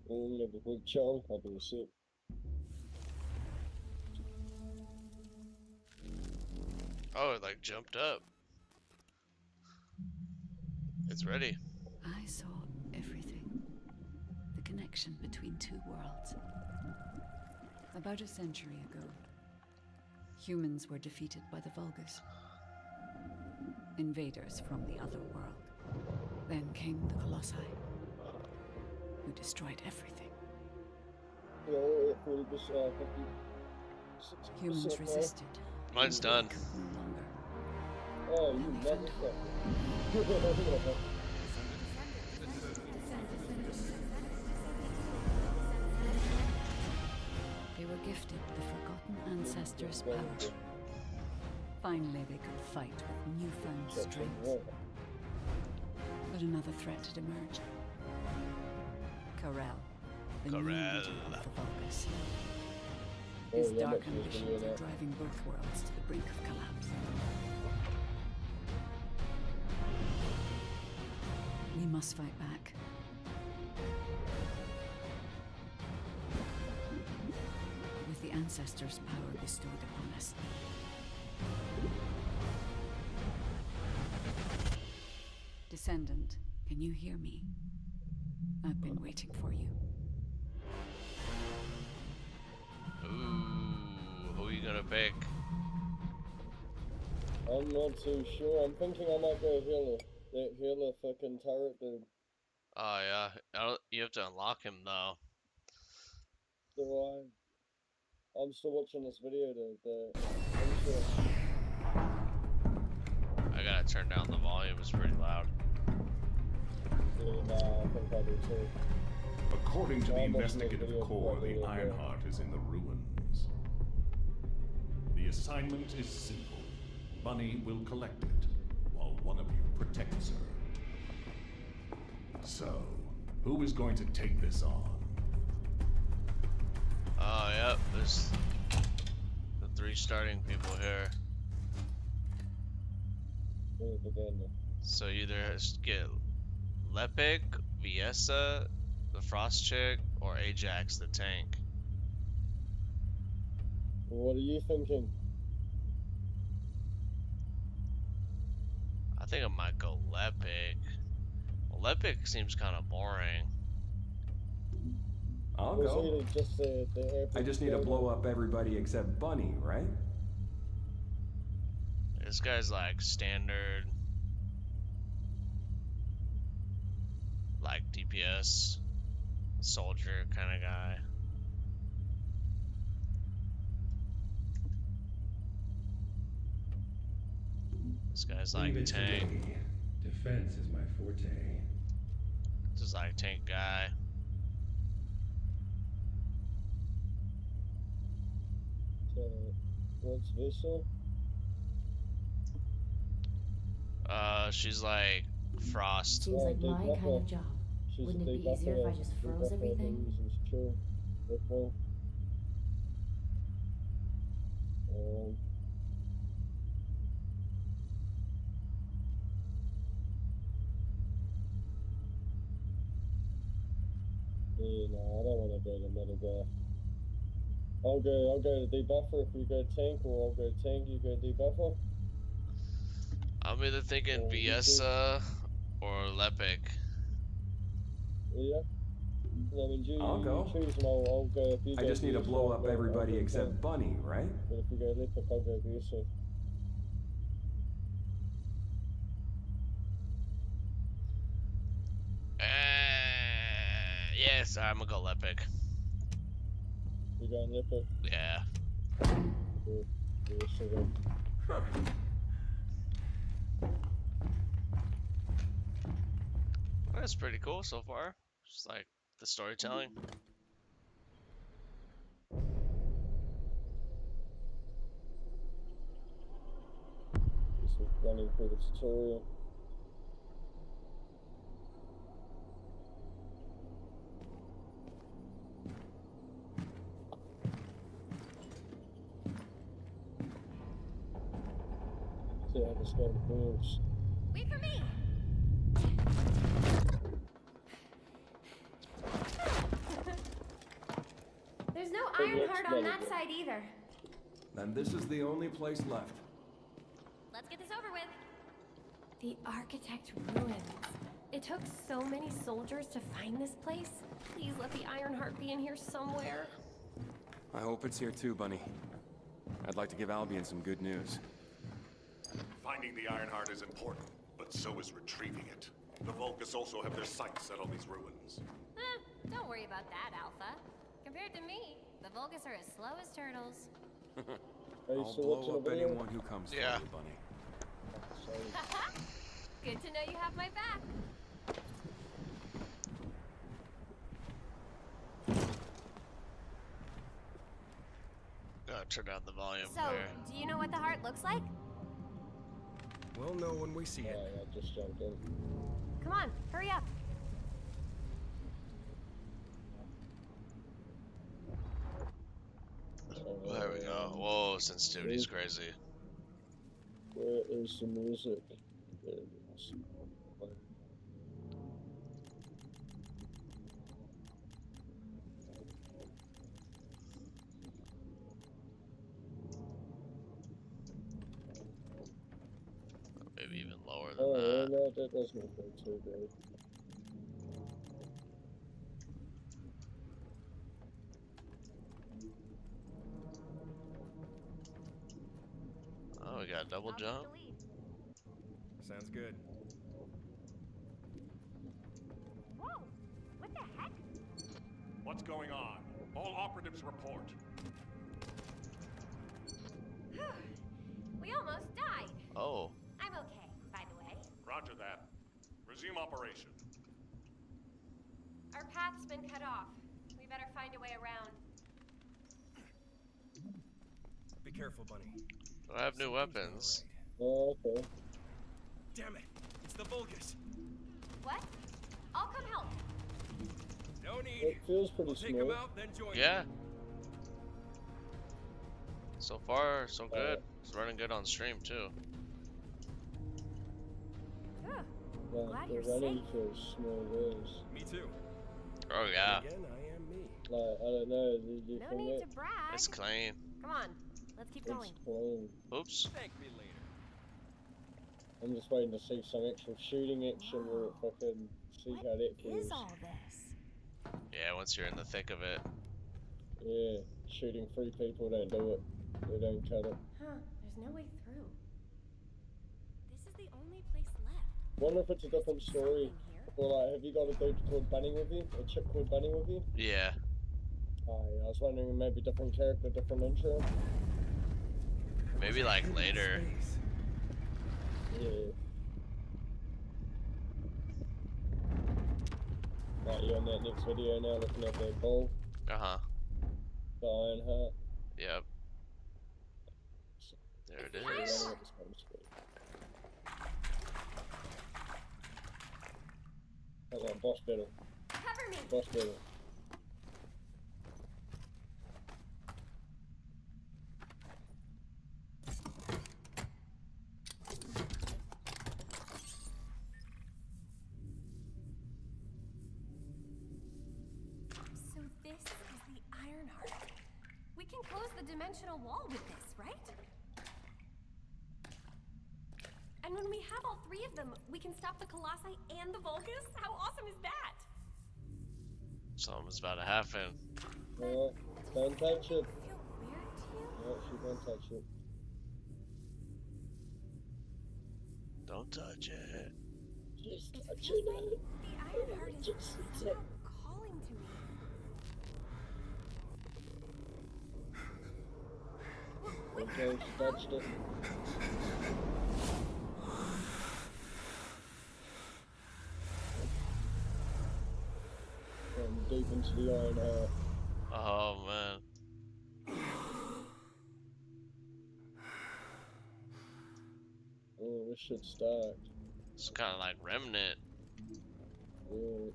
Oh, I'm gonna have a quick chunk. I'll be sick. Oh, it like jumped up. It's ready. I saw everything. The connection between two worlds. About a century ago, humans were defeated by the Vulgus. Invaders from the other world. Then came the Colossi, who destroyed everything. Yeah, 40%, 50. Humans resisted. Mine's done. Could no longer. Oh, you And they found motherfucker. They were gifted the forgotten ancestors' power. Finally, they could fight with newfound strength. But another threat had emerged. Karel, the new leader of the Vulgus. His dark ambitions are driving both worlds to the brink of collapse. We must fight back. With the ancestors' power bestowed upon us. Descendant, can you hear me? I've been waiting for you. Ooh, who are you gonna pick? I'm not too sure. I'm thinking I might go healer. That healer fucking turret dude. Oh yeah, you have to unlock him though. Do I? I'm still watching this video I'm sure. I gotta turn down the volume. It's pretty loud. Yeah, nah, I think I do too. According to the I'm watching this investigative video core, before I the do it, Ironheart is in the ruins. The assignment is simple. Bunny will collect it, while one of you protects her. So, who is going to take this on? Oh yep, there's the 3 starting people here. the vendor. So you either get Lepic, Viesa, the Frost Chick, or Ajax, the tank. What are you thinking? I think I might go Lepic. Well, Lepic seems kind of boring. I'll Was go. he just the I average just need to guy? blow up everybody except Bunny, right? This guy's like standard, like DPS soldier kind of guy. This guy's like Leave it to tank. me. Defense is my forte. This is like tank guy. So, what's Visa? She's like Frost. Seems like my kind debuffer. of job. She's Wouldn't a it be easier if I just froze debuffer everything? things is true. Okay. Yeah, no, I don't want to go the middle guy. I'll go to debuffer if you go tank, or I'll go tank, you go debuffer. I'm either thinking you choose. Viesa or Lepic. Yeah. I mean, I'll go. choose and I'll go if you I go just need to Visa, blow I'll up go- I'll everybody go except tank. Bunny, right? But if you go Lepic, I'll go Visa. Yes, I'm gonna go Lepic. You going Lepic? Yeah. Cool. Visa then. That's pretty cool so far. Just like the storytelling. Just running through the tutorial. See how this game moves. Wait for me! There's no Ironheart on that side either. Then this is the only place left. Let's get this over with. The Architect Ruins. It took so many soldiers to find this place. Please let the Ironheart be in here somewhere. I hope it's here too, Bunny. I'd like to give Albion some good news. Finding the Ironheart is important, but so is retrieving it. The Vulgus also have their sights set on these ruins. Don't worry about that, Alpha. Compared to me, the Vulgus are as slow as turtles. Are you I'll still blow watching up the video? anyone who comes for Yeah. you, Bunny. Good to know you have my back. Gotta turn down the volume So, there. do you know what the heart looks like? We'll know when we see Yeah, I just jumped in. Come on, hurry up. There we go. Whoa, sensitivity's crazy. Where is the music? There it is. Maybe even lower than Oh, that. no, that doesn't go too good. Oh, we got a double jump. Sounds good. Whoa! What the heck? What's going on? All operatives report. We almost died. Oh, I'm okay, by the way. Roger that. Resume operation. Our path's been cut off. We better find a way around. Be careful, Bunny. I have new weapons. Oh, okay. Damn it! It's the Vulgus. What? I'll come help. No need. It feels pretty smooth. out, then join Yeah. So far, so good. It's running good on stream too. Glad the you're running safe. feels smooth as. Me too. Oh yeah. Again, I am me. Like, I don't know, did you No think need it? to brag. It's clean. Come on, let's keep going. It's clean. Oops. Thank me later. I'm just waiting to see some actual shooting action where it fucking see how that What feels. is all this? Yeah, once you're in the thick of it. Yeah, shooting 3 people don't do it. They don't cut it. Huh, there's no way through. This is the only place left. Wonder if it's a different story. Or like, have you got a dude called Bunny with you? A chick called Bunny with you? Yeah. Oh yeah, I was wondering maybe different character, different intro. Maybe like later. Yeah. Right, you on that next video now, looking at that ball, Uh-huh. the Iron Heart. Yep. There it is. How's that boss battle? Cover me. Boss battle. So this is the Ironheart. We can close the dimensional wall with this, right? And when we have all 3 of them, we can stop the Colossi and the Vulgus? How awesome is that? Something's about to happen. Oh, don't touch it. Feel weird to you? No, she don't touch it. Don't touch it. Just It touch feels it. like the Ironheart is Just somehow calling to me. Okay, she touched it. Going deep into the Iron Heart. Oh man. Oh, this shit's start. It's kind of like Remnant.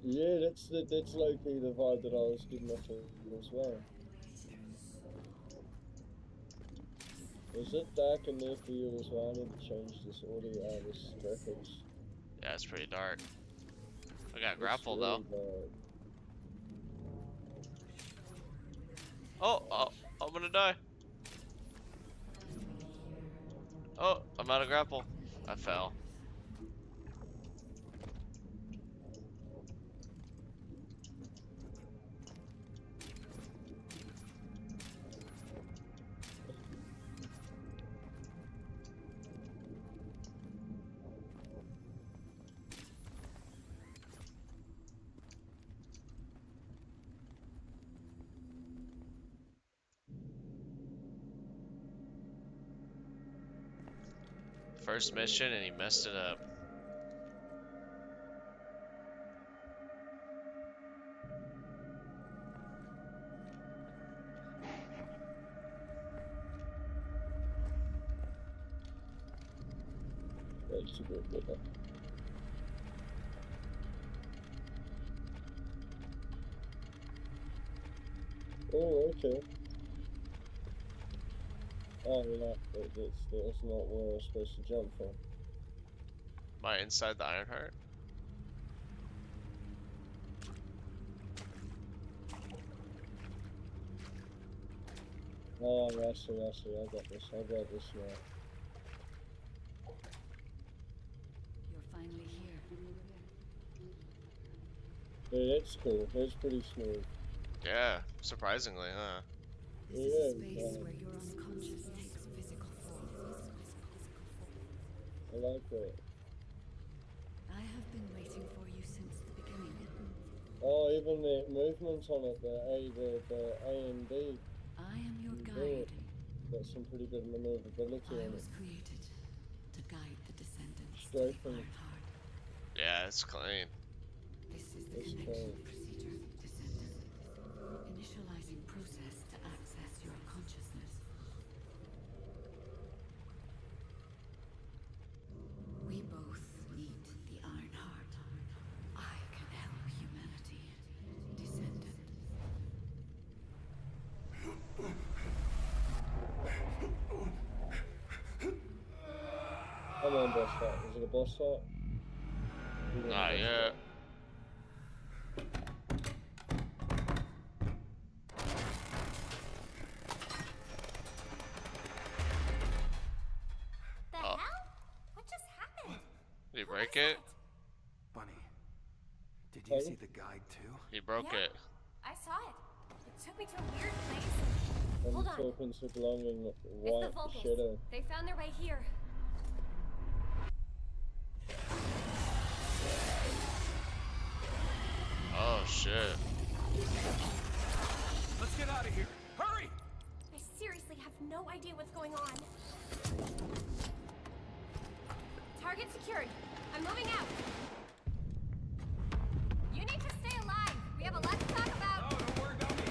Yeah, that's low-key the vibe that I was getting off of as well. Is it dark in there for you as well? I need to change this audio, this graphics. Yeah, it's pretty dark. I got It's grapple really though. dark. Oh, I'm gonna die. Oh, I'm out of grapple. I fell. First mission and he messed it up. That's a good one. Oh, okay. Oh, yeah, that's not where I was supposed to jump from. Am I inside the Ironheart? Oh, I see, I got this now. You're finally here. Yeah, that's cool. That's pretty smooth. Yeah, surprisingly, huh? This is a space where your unconscious takes physical form. I like that. I have been waiting for you since the beginning. Oh, even the movement on it, the A and B. I am your do guide. it. Got some pretty good maneuverability I on was it. created to guide the descendants Straight to from the Ironheart. Yeah, it's clean. This is the It's connection clean. procedure, Descendant. Initializing process to access your consciousness. We both need the Ironheart. I can help humanity. Descendant. Come on, boss fight. Is it a boss fight? Not yet. The hell? What just happened? Did he break it? Bunny, did you see the guide too? He broke Yeah, it. I saw it. It took me to a weird place. I'm Hold on. talking to glowing It's the white Vulcans. shadow. They found their way here. Oh shit. Let's get out of here. Hurry! I seriously have no idea what's going on. Target secured. I'm moving out. You need to stay alive. We have a lot to talk about. Oh, don't worry about me.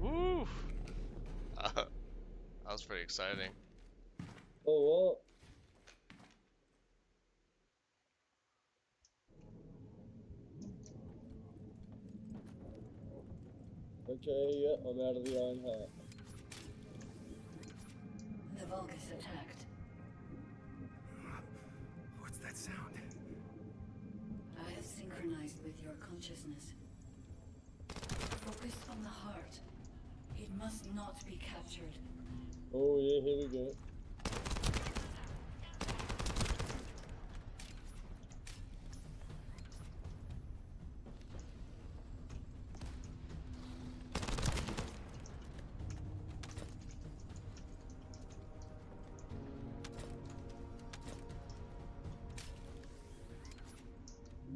Woo! That was pretty exciting. Oh, what? Okay, yeah, I'm out of the Iron Heart. The Vulgus attacked. What's that sound? I have synchronized with your consciousness. Focus on the heart. It must not be captured. Oh yeah, here we go.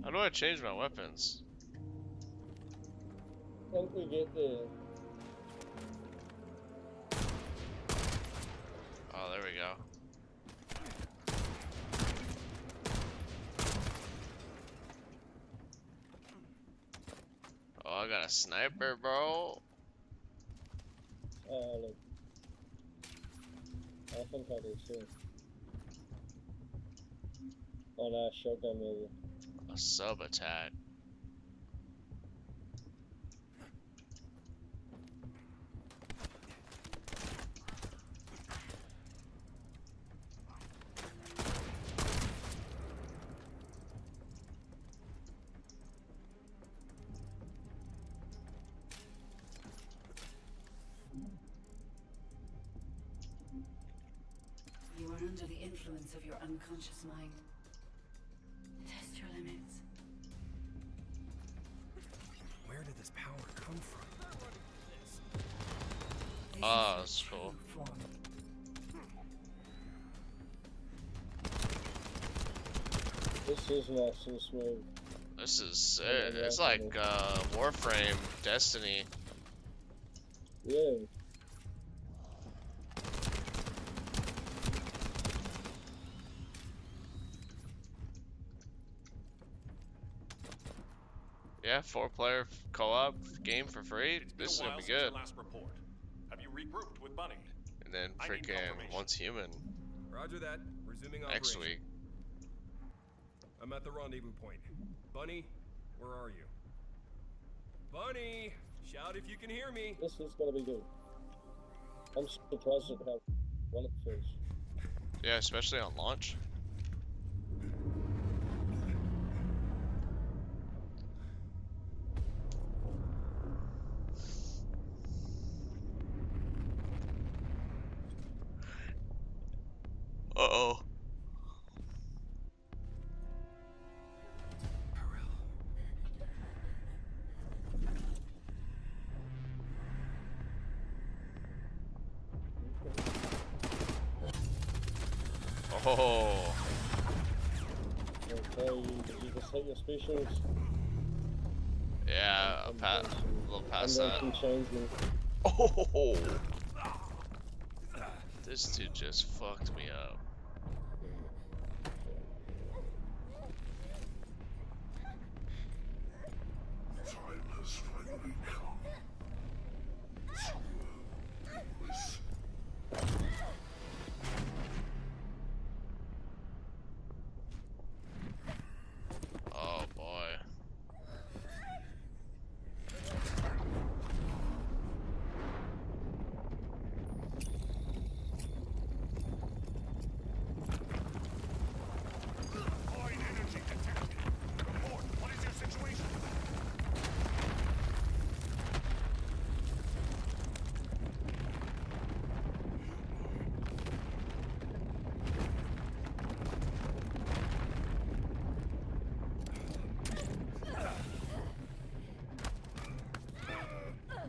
How do I change my weapons? Once we get there. Oh, there we go. Oh, I got a sniper, bro. Look. I think I do too. Oh no, shotgun maybe. A sub attack. You are under the influence of your unconscious mind. Test your limits. Where did this power come from? This Oh, is that's your cool. true form. This is nice and smooth. This is sick. It's like Warframe, Destiny. Yeah. Yeah, 4-player co-op game for free. It's been This is a gonna while be since your good. last report. Have you regrouped with Bunny? And then I need freaking confirmation. Once Human Roger that. Resuming next operation. week. I'm at the rendezvous point. Bunny, where are you? Bunny! Shout if you can hear me. This is gonna be good. I'm surprised at how well it feels. Yeah, especially on launch. Uh-oh. Oh. Okay, you just hit your specials. Yeah, a little past and that. then can change them. Oh. This dude just fucked me up. Time has finally come. Oh boy.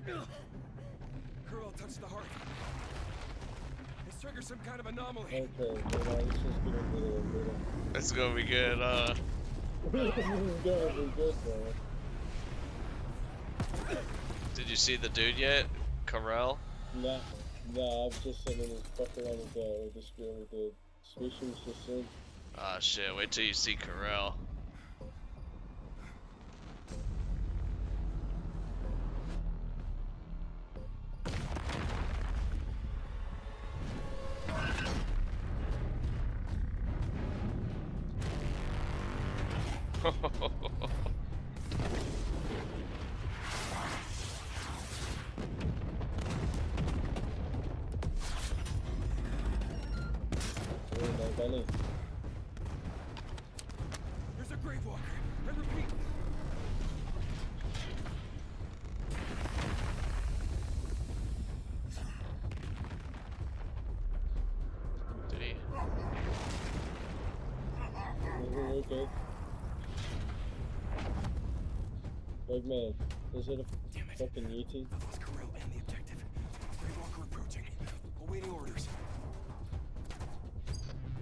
Girl touched the heart. This triggers some kind of anomaly. Okay, let's just get into it. It's gonna be good, This is gonna be good, bro. Did you see the dude yet? Carell? Nah, I've just seen him fuck around with this girl with the species just soon. Ah, shit, wait till you see Carell. Bunny. There's a grave walker. I repeat. Did he? Okay. Like, man, is it a fucking Yeti? I lost Carell and the objective. Grave walker approaching. Awaiting orders.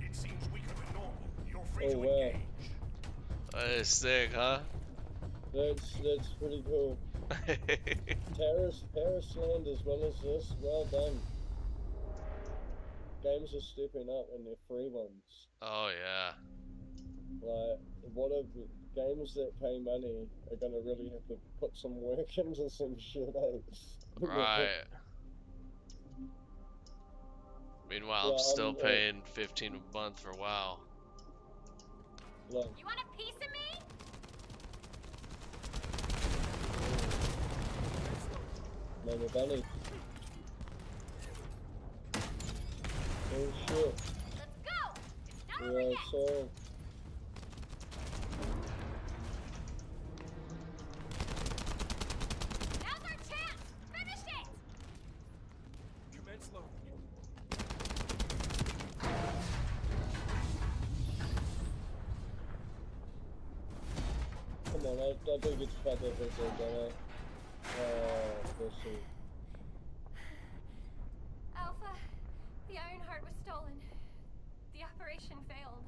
It seems weaker than normal. You're free Oh, to wow. engage. That is sick, huh? That's pretty cool. Paris Land as well as this, well done. Games are stepping up and they're free ones. Oh, yeah. Like, what if games that pay money are gonna really have to put some work into some shit, eh? Right. Meanwhile, I'm Yeah, still paying $15 a month for WoW. Look. You want a piece of me? Mama Bunny. Oh shit. Let's go! It's not over Yeah, yet! so. Now's our chance! Finish it! Commence loading. Come on, I think it's about that big thing, don't I? Let's see. Alpha, the Ironheart was stolen. The operation failed.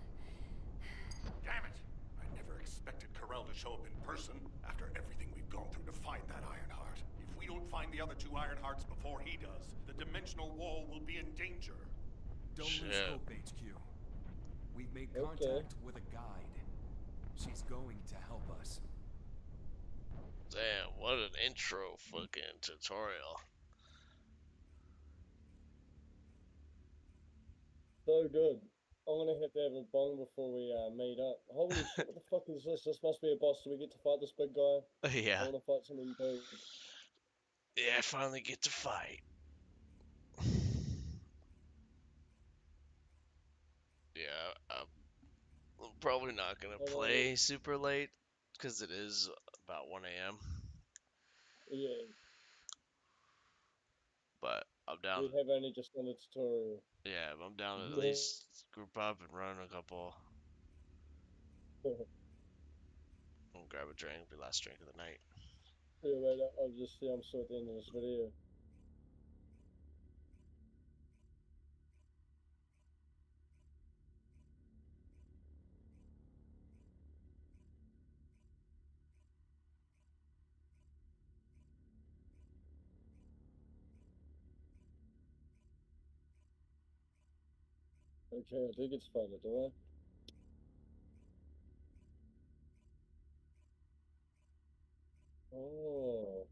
Damn it! I never expected Carell to show up in person after everything we've gone through to find that Ironheart. If we don't find the other two Ironhearts before he does, the dimensional wall will be in danger. Don't lose Shit. hope, HQ. We've made Okay. contact with a guide. She's going to help us. Damn, what an intro fucking tutorial. So good. I'm gonna have to have a bong before we meet up. Holy shit, what the fuck is this? This must be a boss. Do we get to fight this big guy? I Yeah. wanna fight something big. Yeah, I finally get to fight. Yeah, I'm probably not gonna play super late because it is about 1 a.m. Yeah, But I'm down. we have only just done a tutorial. Yeah, I'm down to at least group up and run a couple. And grab a drink, be last drink of the night. Yeah, wait, I'll just see. I'm still at the end of this video. Okay, I think it's fun, do I? Oh.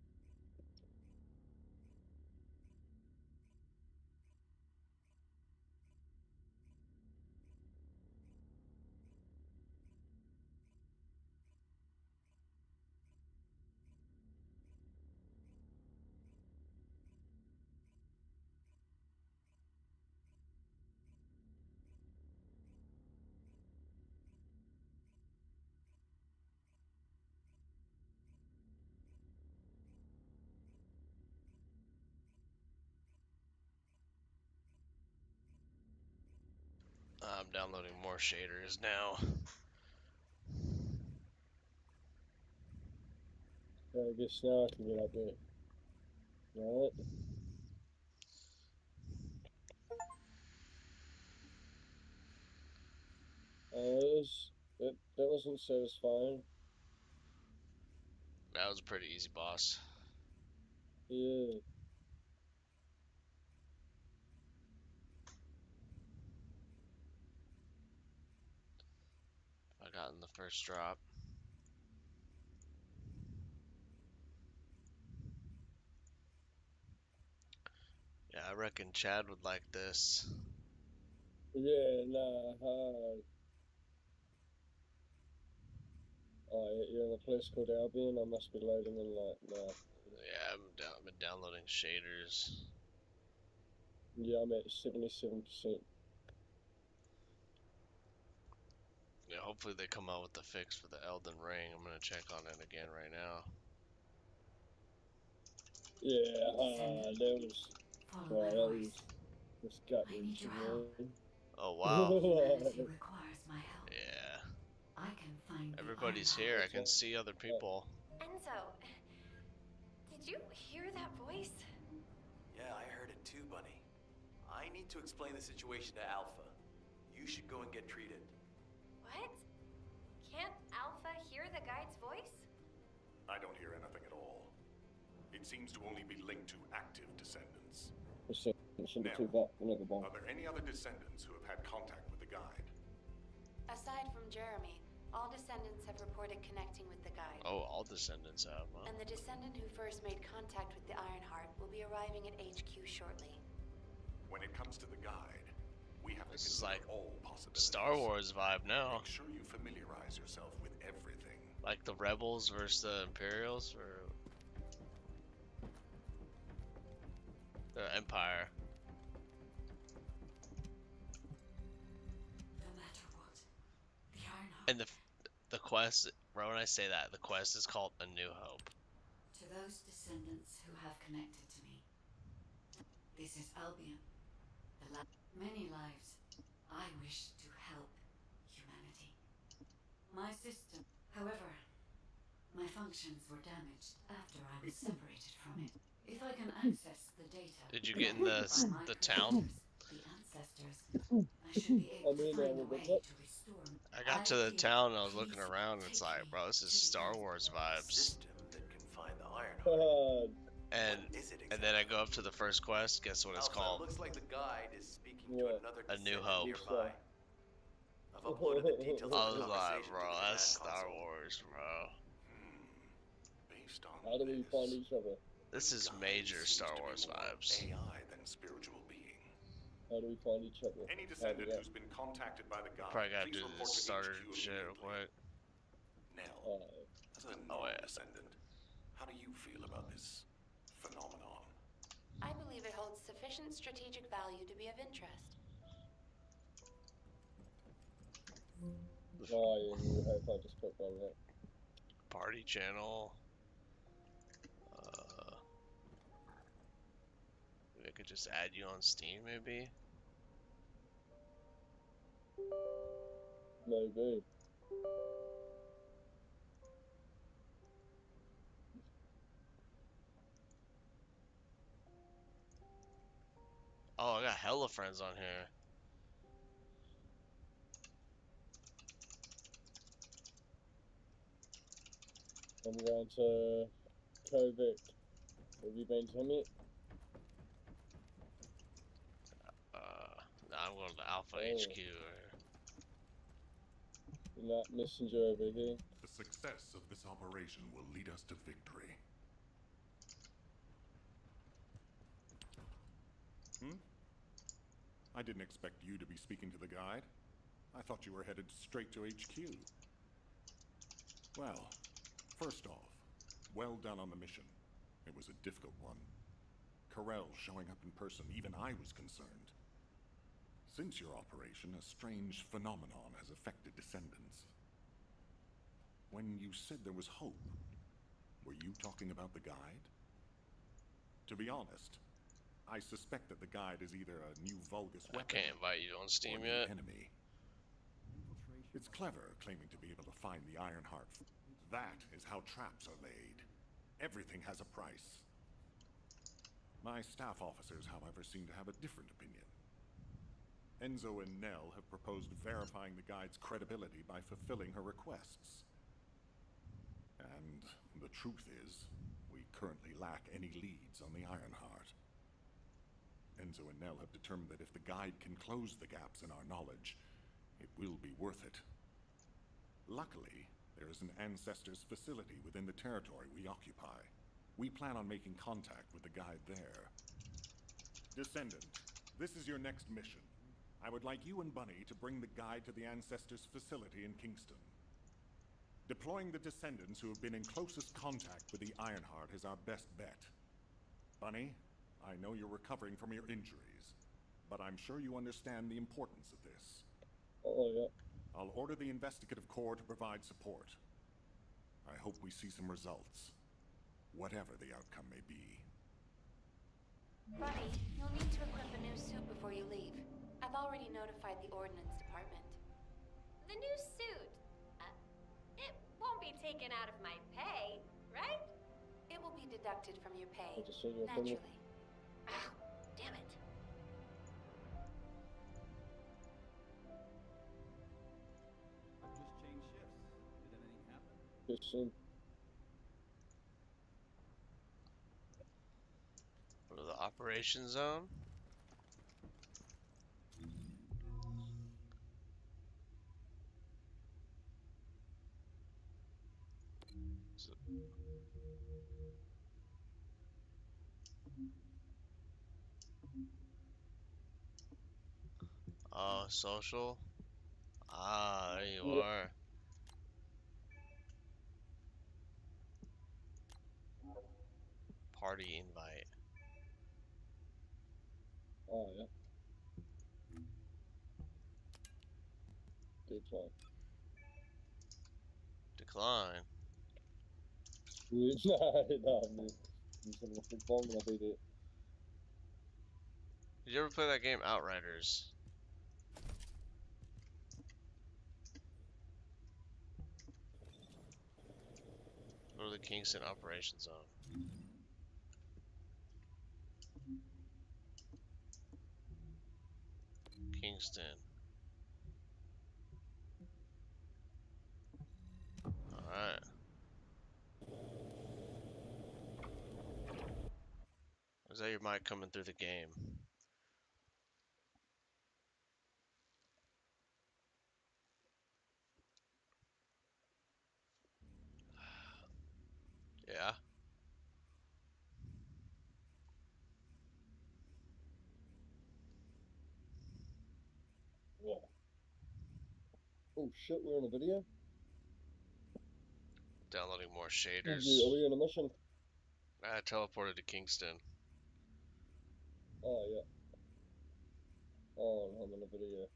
I'm downloading more shaders now. I guess now I can get up there. Right. That wasn't satisfying. That was a pretty easy boss. Yeah. I got in the first drop. Yeah, I reckon Chad would like this. Yeah, nah. Oh, you're in a place called Albion. I must be loading in like now. Yeah, I've been downloading shaders. Yeah, I'm at 77%. Yeah, hopefully they come out with the fix for the Elden Ring. I'm gonna check on it again right now. Yeah, that was gut I need wrenching, your help. man. Oh wow. Humanity requires my help. Yeah. I can find the Everybody's Ironheart. here. I can see other people. Enzo, did you hear that voice? Yeah, I heard it too, Bunny. I need to explain the situation to Alpha. You should go and get treated. What? Can't Alpha hear the guide's voice? I don't hear anything at all. It seems to only be linked to active descendants. Are there any other descendants who have had contact with the guide? Aside from Jeremy, all descendants have reported connecting with the guide. Oh, all descendants have, huh? And the descendant who first made contact with the Ironheart will be arriving at HQ shortly. When it comes to the guide, we have to This is consider like all possibilities. Star Wars vibe now. Make sure you familiarize yourself with everything. Like the Rebels versus the Imperials, or the Empire. No matter what, the Ironheart. And the quest, right when I say that, the quest is called A New Hope. To those descendants who have connected to me, this is Albion. Many lives. I wish to help humanity. My system, however, my functions were damaged after I was separated from it. If I can access the data, Did you get in the town? The ancestors, I should be able to find a way to restore. I got to the town and I was looking around and it's like, bro, this is Star Wars vibes. System that can find the Ironheart. And then I go up to the first quest. Guess what it's Alpha, called? It looks like the guide is speaking to another A New descendant Hope. nearby. I've uploaded the details I of the was like, conversation bro, to the that's command Star console. Wars, bro. Based on How do we find each other? This is major Star Wars vibes. AI than spiritual being. How do we find each other? Any descendant who's been contacted by the guide, Probably gotta please do report this to starter HQ shit real quick. Nell, as a non-descendant, how do you feel about this phenomenon? I believe it holds sufficient strategic value to be of interest. Oh, yeah, New Hope. I just clicked on that. Party channel. Maybe I could just add you on Steam, maybe? Maybe. Oh, I got hella friends on here. I'm going to Kovic. Have you been to him yet? No, I'm going to Alpha HQ. Not messenger over here. The success of this operation will lead us to victory. I didn't expect you to be speaking to the guide. I thought you were headed straight to HQ. Well, first off, well done on the mission. It was a difficult one. Corel showing up in person, even I was concerned. Since your operation, a strange phenomenon has affected descendants. When you said there was hope, were you talking about the guide? To be honest, I suspect that the guide is either a new Vulgus weapon. I can't invite you on Steam or yet. an enemy. It's clever claiming to be able to find the Ironheart. That is how traps are laid. Everything has a price. My staff officers, however, seem to have a different opinion. Enzo and Nell have proposed verifying the guide's credibility by fulfilling her requests. And the truth is, we currently lack any leads on the Ironheart. Enzo and Nell have determined that if the guide can close the gaps in our knowledge, it will be worth it. Luckily, there is an Ancestors facility within the territory we occupy. We plan on making contact with the guide there. Descendant, this is your next mission. I would like you and Bunny to bring the guide to the Ancestors facility in Kingston. Deploying the Descendants who have been in closest contact with the Ironheart is our best bet. Bunny, I know you're recovering from your injuries, but I'm sure you understand the importance of this. Oh, yeah. I'll order the Investigative Corps to provide support. I hope we see some results, whatever the outcome may be. Bunny, you'll need to equip a new suit before you leave. I've already notified the Ordnance Department. The new suit. It won't be taken out of my pay, right? It will be deducted from your pay, I just said your naturally. opinion. Ah, damn it. I've just changed shifts. Did anything happen? Just soon. Go to the operation zone. So, oh, social. Ah, there you Yeah. are. Party invite. Oh, yeah. Decline. Decline. Sweet. Nah, man. I'm just gonna keep on gonna beat it. Did you ever play that game Outriders? Go to the Kingston operation zone. Kingston. Alright. Is that your mic coming through the game? Yeah. Yeah. Oh shit, we're in a video? Downloading more Are shaders. we in a mission? I teleported to Kingston. Oh, yeah. Oh, I'm in a video.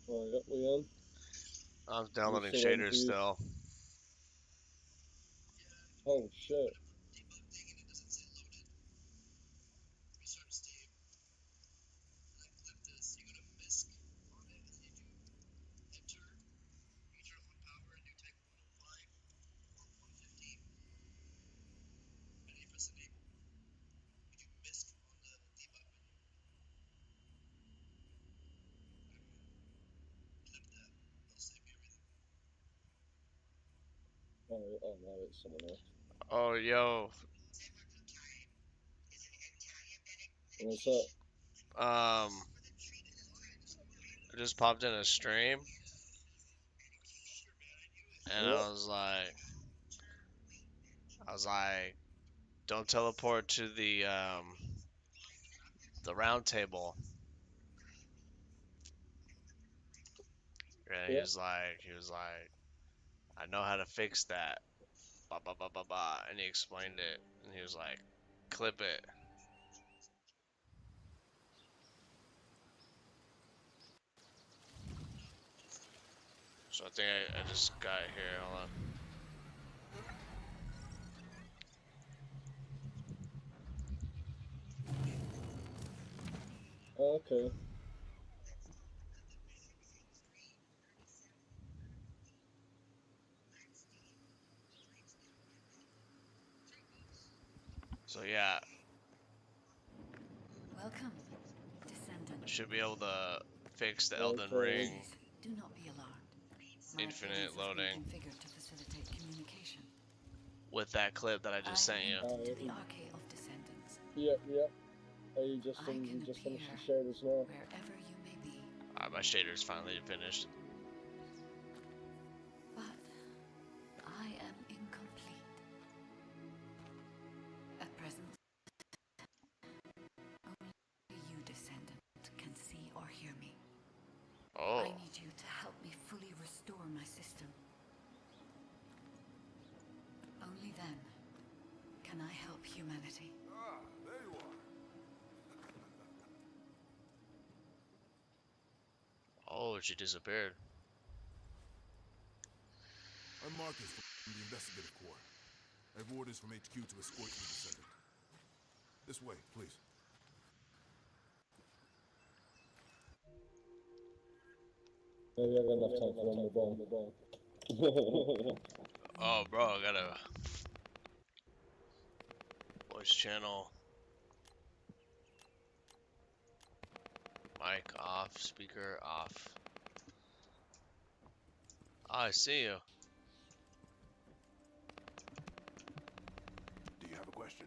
Oh, yeah, we in? I'm We downloading still waiting for shaders you. still. Oh shit. Oh, no, it's someone else. Oh, yo. What's up? I just popped in a stream, and Yep. I was like, don't teleport to the round table. And Yep. he was like, I know how to fix that. Ba ba ba ba ba. And he explained it, and he was like, clip it. So I think I just got it here. Hold on. Okay. So yeah, Welcome, Descendant. I should be able to fix the Elden Okay. Ring Please, do not be alarmed. My infinite appearance has been loading configured to facilitate communication. with that clip that I just sent you. To the Arcade of Descendants. Yep. Are you just I can just finished the appear shaders now? wherever you may be. My shader's finally finished. But I am incomplete. At present, only you, Descendant, can see or hear me. Oh. I need you to help me fully restore my system. Only then can I help humanity. Ah, there you are. Oh, she disappeared. I'm Marcus from the Investigative Corps. I have orders from HQ to escort you, Descendant. This way, please. Maybe I got enough time for one more ball. Oh, bro, I got a voice channel. Mic off, speaker off. Oh, I see you. Do you have a question?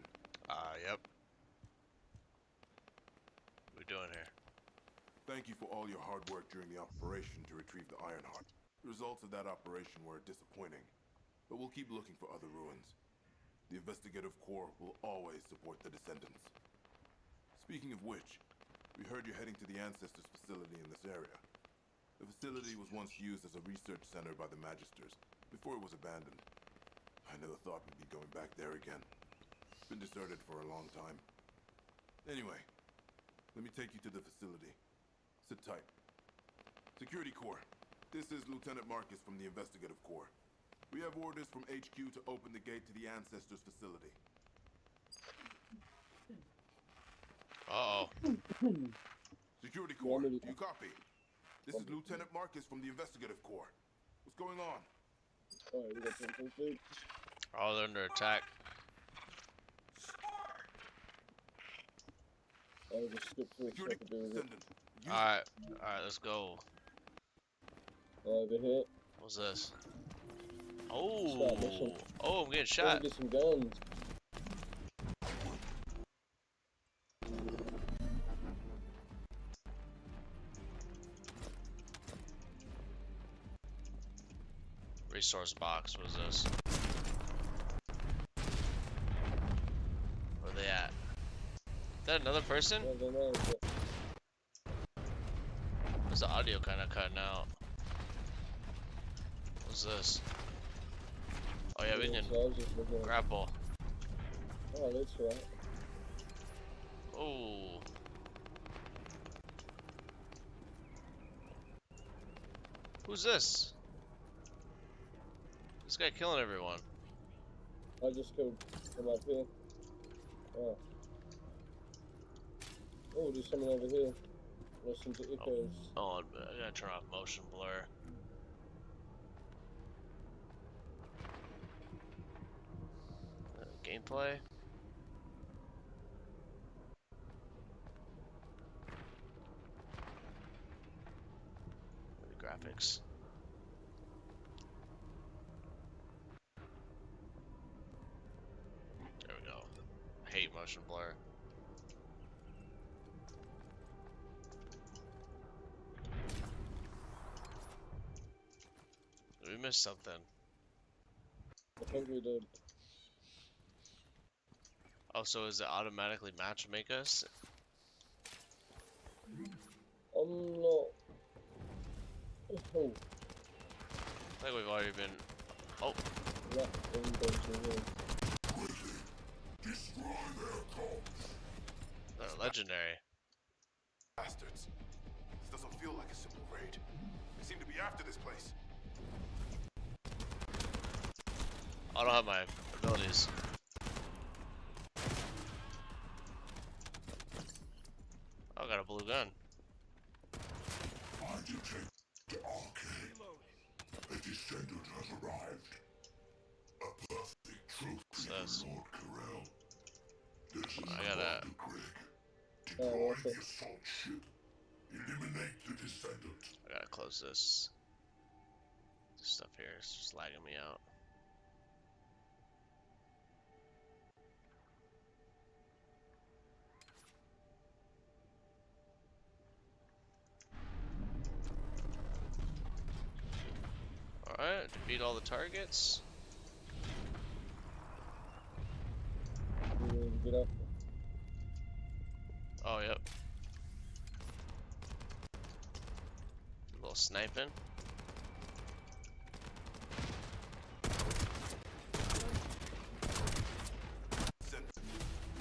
Yep. What are we doing here? Thank you for all your hard work during the operation to retrieve the Ironheart. The results of that operation were disappointing, but we'll keep looking for other ruins. The Investigative Corps will always support the Descendants. Speaking of which, we heard you're heading to the Ancestors facility in this area. The facility was once used as a research center by the Magisters, before it was abandoned. I never thought we'd be going back there again. It's been deserted for a long time. Anyway, let me take you to the facility. Sit tight. Security Corps, this is Lieutenant Marcus from the Investigative Corps. We have orders from HQ to open the gate to the Ancestors facility. Uh-oh. Security Corps, do you copy? This is Lieutenant Marcus from the Investigative Corps. What's going on? Alright, we got some food. Oh, they're under attack. I'll just skip through so I can do it. Alright, let's go. Over here. What's this? Oh, I'm getting shot. Get some guns. Resource box, what is this? Where they at? Is that another person? I don't know, but... Where's the audio kind of cutting out? What's this? Oh yeah, we can grapple. Oh, that's right. Oh. Who's this? This guy killing everyone. I just killed him up here. Oh. Oh, there's someone over here. Listen to echoes. Oh, I gotta turn off motion blur. Gameplay. The graphics. motion blur. We missed something. I think we did. Oh, so is it automatically matchmake us? I'm not. Oh. I think we've already been. Oh. Yeah, They're legendary. Bastards. This doesn't feel like a simple raid. They seem to be after this place. I don't have my abilities. I got a blue gun. I detect the arcade. A descendant has arrived. A perfect trophy for Lord Carell. This is I gotta. the Grig. Deploy the assault ship. Eliminate the descendant. I gotta close this. This stuff here is just lagging me out. Alright, defeat all the targets. Get up. Oh, yep. A little sniping.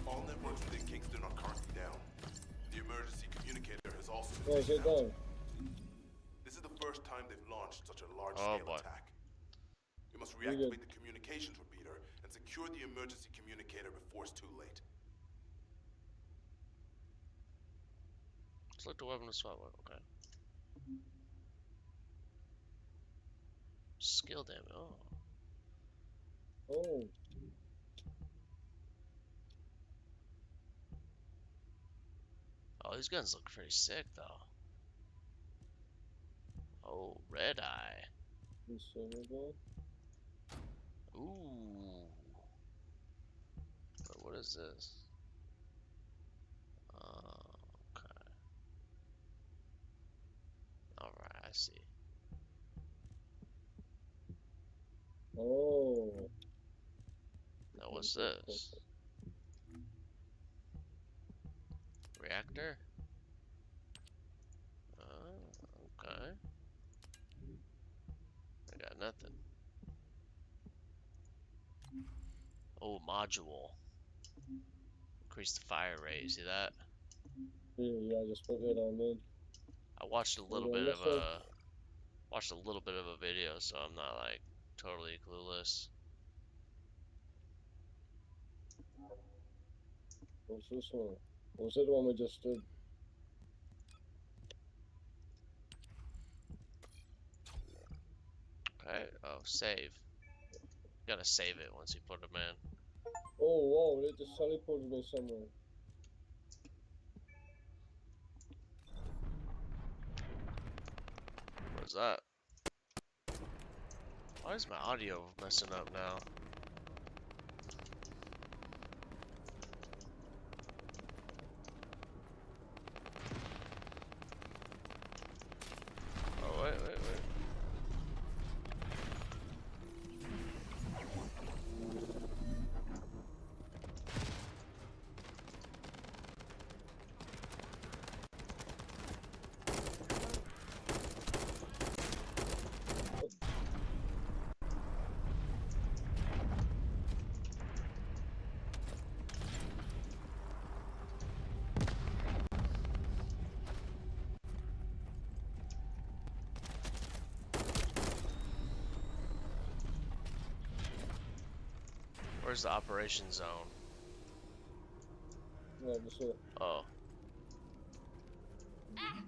All networks within Kingston are currently down. The emergency communicator has also been taken down. This is the first time they've launched such a large-scale attack. We must reactivate the communications repeater and secure the emergency communicator before it's too late. Select a weapon to swap with. Okay. Skill damage. Oh. Oh. Oh, these guns look pretty sick, though. Oh, red eye. Ooh. But what is this? Okay. Alright, I see. Oh. Now what's this? Reactor? Oh, okay. I got nothing. Oh, module. Increase the fire rate. See that? Yeah, I just put it on in. I watched a little bit of a video, so I'm not like totally clueless. What's this one? Was it the one we just did? Okay. Oh, save. You gotta save it once you put them in. Oh wow, they just teleported me somewhere. What's that? Why is my audio messing up now? Oh, wait. Where's the operation zone? No, this one. Oh. Ah!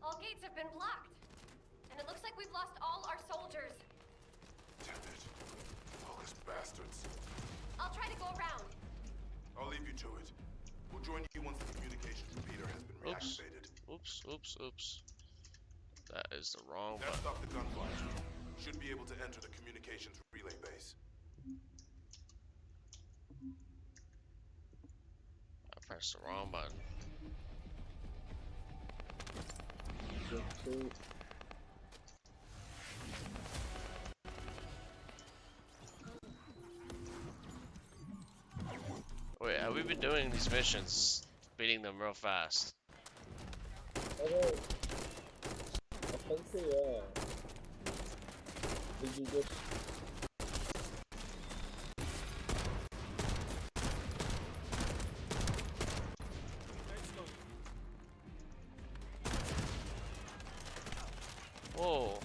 All gates have been blocked. And it looks like we've lost all our soldiers. Damn it. Focused bastards. I'll try to go around. I'll leave you to it. We'll join you once the communications repeater has been reactivated. Oops. That is the wrong That button. stopped the gunfire. Should be able to enter the communications relay base. Press the wrong button. Wait, have we been doing these missions, beating them real fast? I think we are. Did you just... Whoa.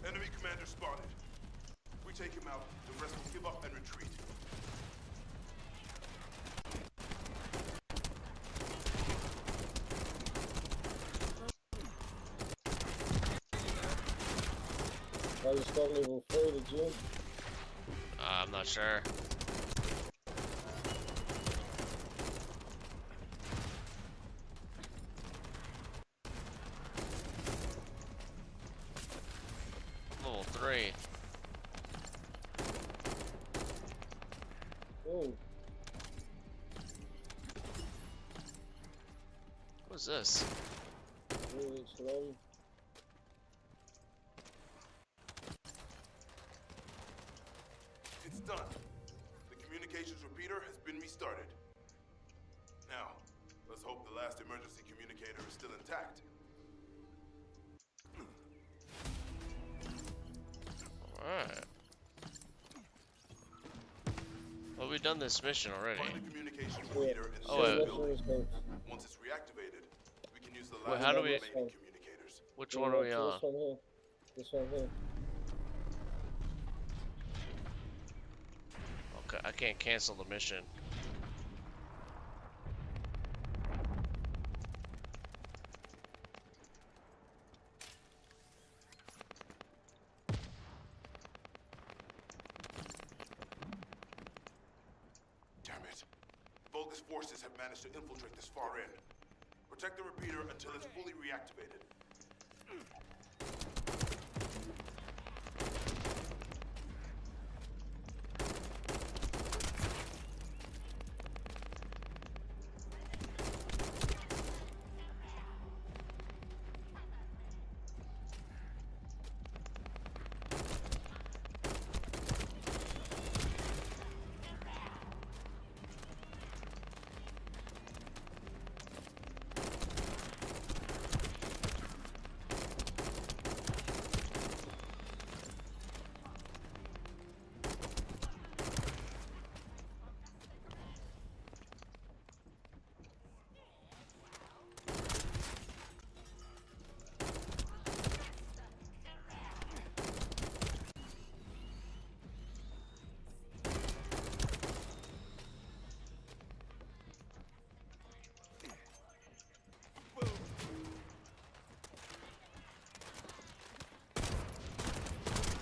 Enemy commander spotted. If we take him out, the rest will give up and retreat. I just got level 4, did you? I'm not sure. Level 3. Oh. What's this? Oh, it's long. It's done. The communications repeater has been restarted. Now, let's hope the last emergency communicator is still intact. Alright. Well, we've done this mission already. Find the communications repeater and Oh, wait. once it's reactivated, we can use the Wait, last how do we... remaining communicators. Which one are we on? This one here. This one here. Okay, I can't cancel the mission. Damn it. Vulgus forces have managed to infiltrate this far in. Protect the repeater until it's fully reactivated.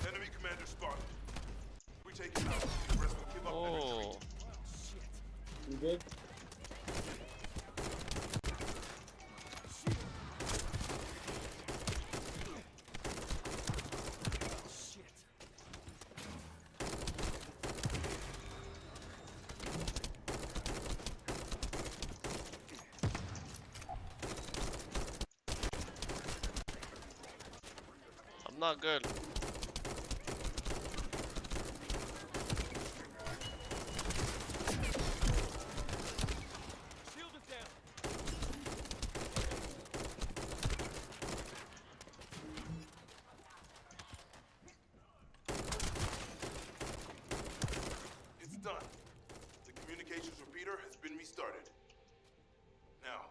Enemy commander spotted. We take him out. The rest will give up and retreat. You good? I'm not good. It's done. The communications repeater has been restarted. Now,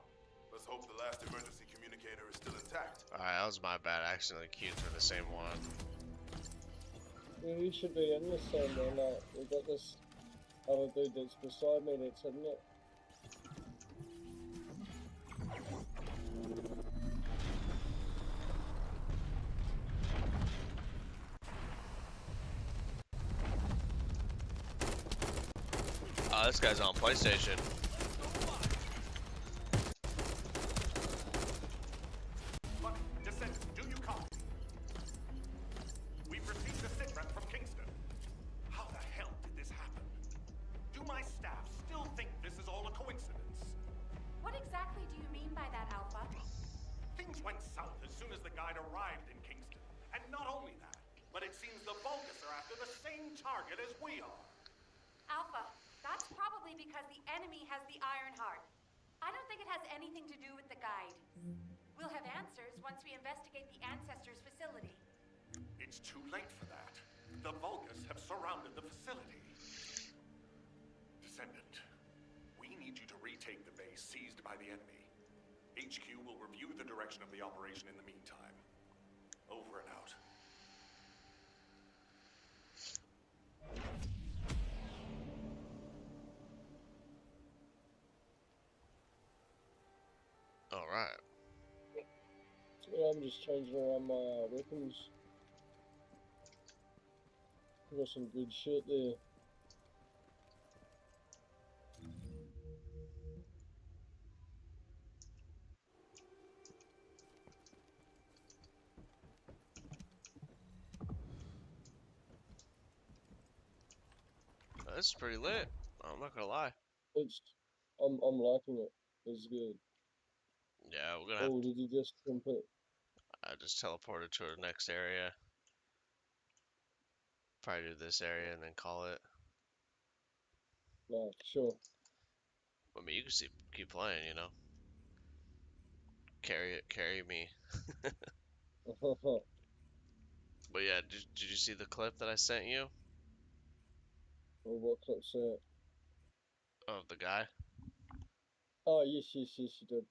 let's hope the last emergency communicator is still intact. Alright, that was my bad. I accidentally queued for the same one. We should be in the same one now. We got this other dude that's beside me that's hitting it. Oh, this guy's on PlayStation. Descendant, do you copy? We've received a sitrep from Kingston. How the hell did this happen? Do my staff still think this is all the guide arrived in Kingston. And not only that, but it seems the Vulgus are after the same target as we are. Alpha, that's probably because the enemy has the Iron Heart. I don't think it has anything to do with the guide. We'll have answers once we investigate the Ancestors' facility. It's too late for that. The Vulgus have surrounded the facility. Descendant, we need you to retake the base seized by the enemy. HQ will review the direction of the operation in the meantime. Over and out. Alright. Yeah, I'm just changing around my weapons. Got some good shit there. This is pretty lit. I'm not gonna lie. I'm liking it. It's good. Yeah, we're gonna have. Oh, did you just complete? I just teleported to the next area. Probably do this area and then call it. Nah, sure. I mean, you can keep playing, you know. Carry me. But yeah, did you see the clip that I sent you Well, what clip's that? of the guy? Oh, yes, you did.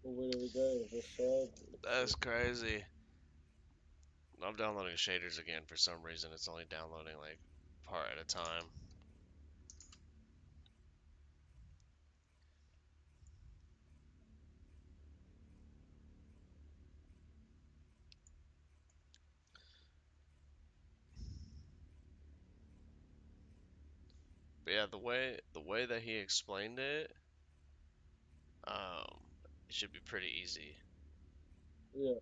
Well, where do we go? This side? That's crazy. I'm downloading shaders again for some reason. It's only downloading like part at a time. But yeah, the way that he explained it, it should be pretty easy. Yeah.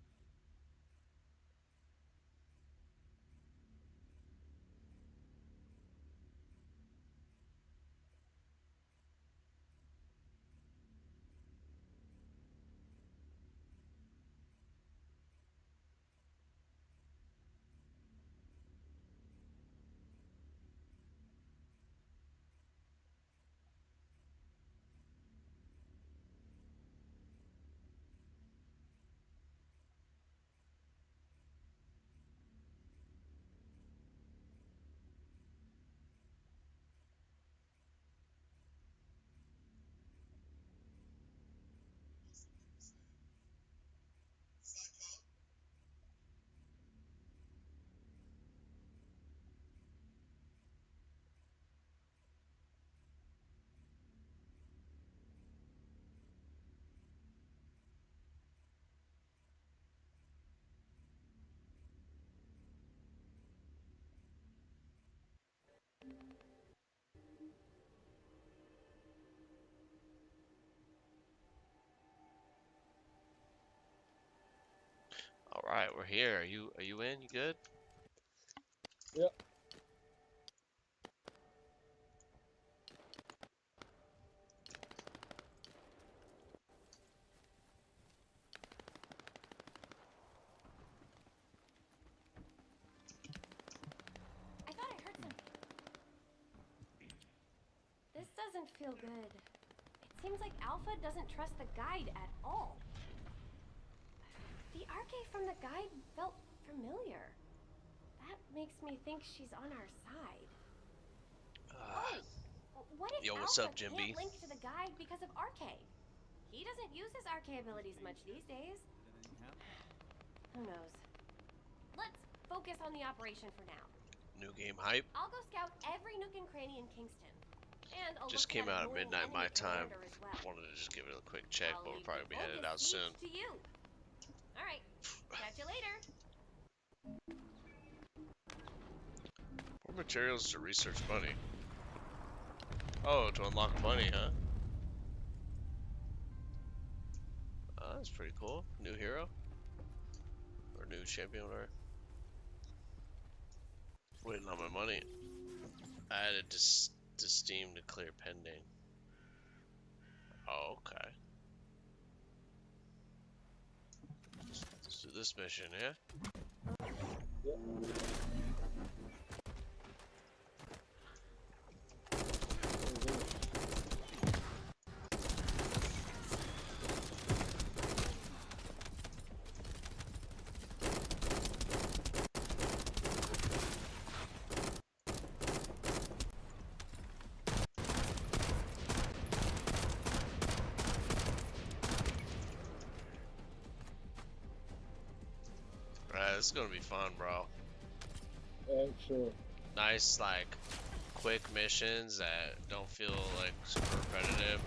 All right, we're here. Are you in? You good? Yep. I thought I heard something. This doesn't feel good. It seems like Alpha doesn't trust the guide at all. The arcade from the guide felt familiar. That makes me think she's on our side. What if Yo, what's Alpha up, Jimby? can't link to the guide because of arcade? He doesn't use his arcade abilities much these days. Who knows? Let's focus on the operation for now. New game hype. I'll go scout every nook and cranny in Kingston. And I'll Just look came at out a at loyal midnight my enemy time. commander as well. Wanted to just give it a quick check, I'll but we'll leave probably the be headed Vulgus out siege soon. to you. All right, catch you later. More materials to research Bunny. Oh, to unlock Bunny, huh? Oh, that's pretty cool. New hero? Or new champion, or waiting on my money. Added to Steam to clear pending. Oh, okay. Let's do this mission, yeah? Alright, this is gonna be fun, bro. Sure. Nice, like, quick missions that don't feel like super repetitive.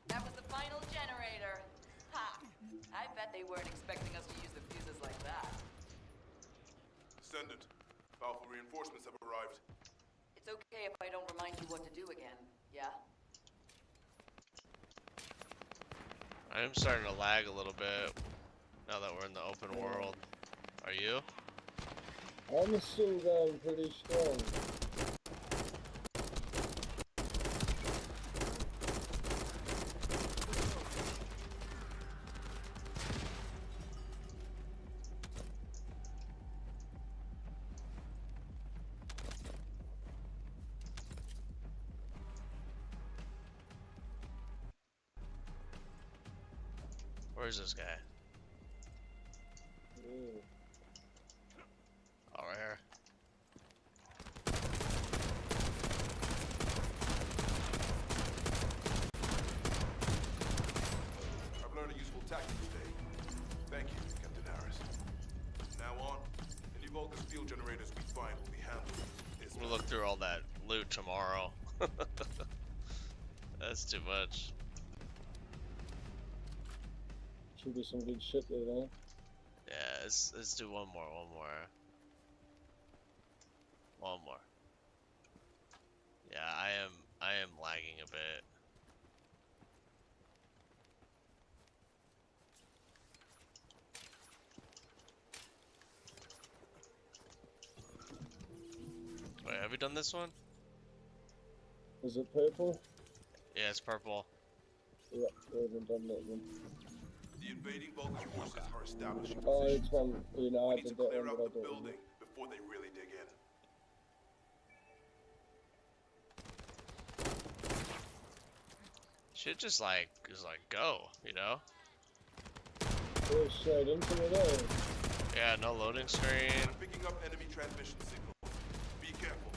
That was the final generator. Ha! I bet they weren't expecting us to use the fuses like that. Descendant, powerful reinforcements have arrived. It's okay if I don't remind you what to do again, yeah? I am starting to lag a little bit now that we're in the open world. Are you? I'm still going pretty strong. Where's this guy? Oh, right here. I've learned a useful tactic today. Thank you, Captain Harris. From now on, any Vulgus field generators we find will be handled. We'll look through all that loot tomorrow. That's too much. Should be some good shit there, though. Yeah, let's do one more. Yeah, I am lagging a bit. Wait, have we done this one? Is it purple? Yeah, it's purple. Yeah, we haven't done that one. The invading Vulgus forces are establishing Oh, positions. it's one. You know, I We need to did that clear one, out but I the don't. building before they really dig in. Should just like go, you know? Go straight into it, eh? Yeah, no loading screen. I'm picking up enemy transmission signals. Be careful.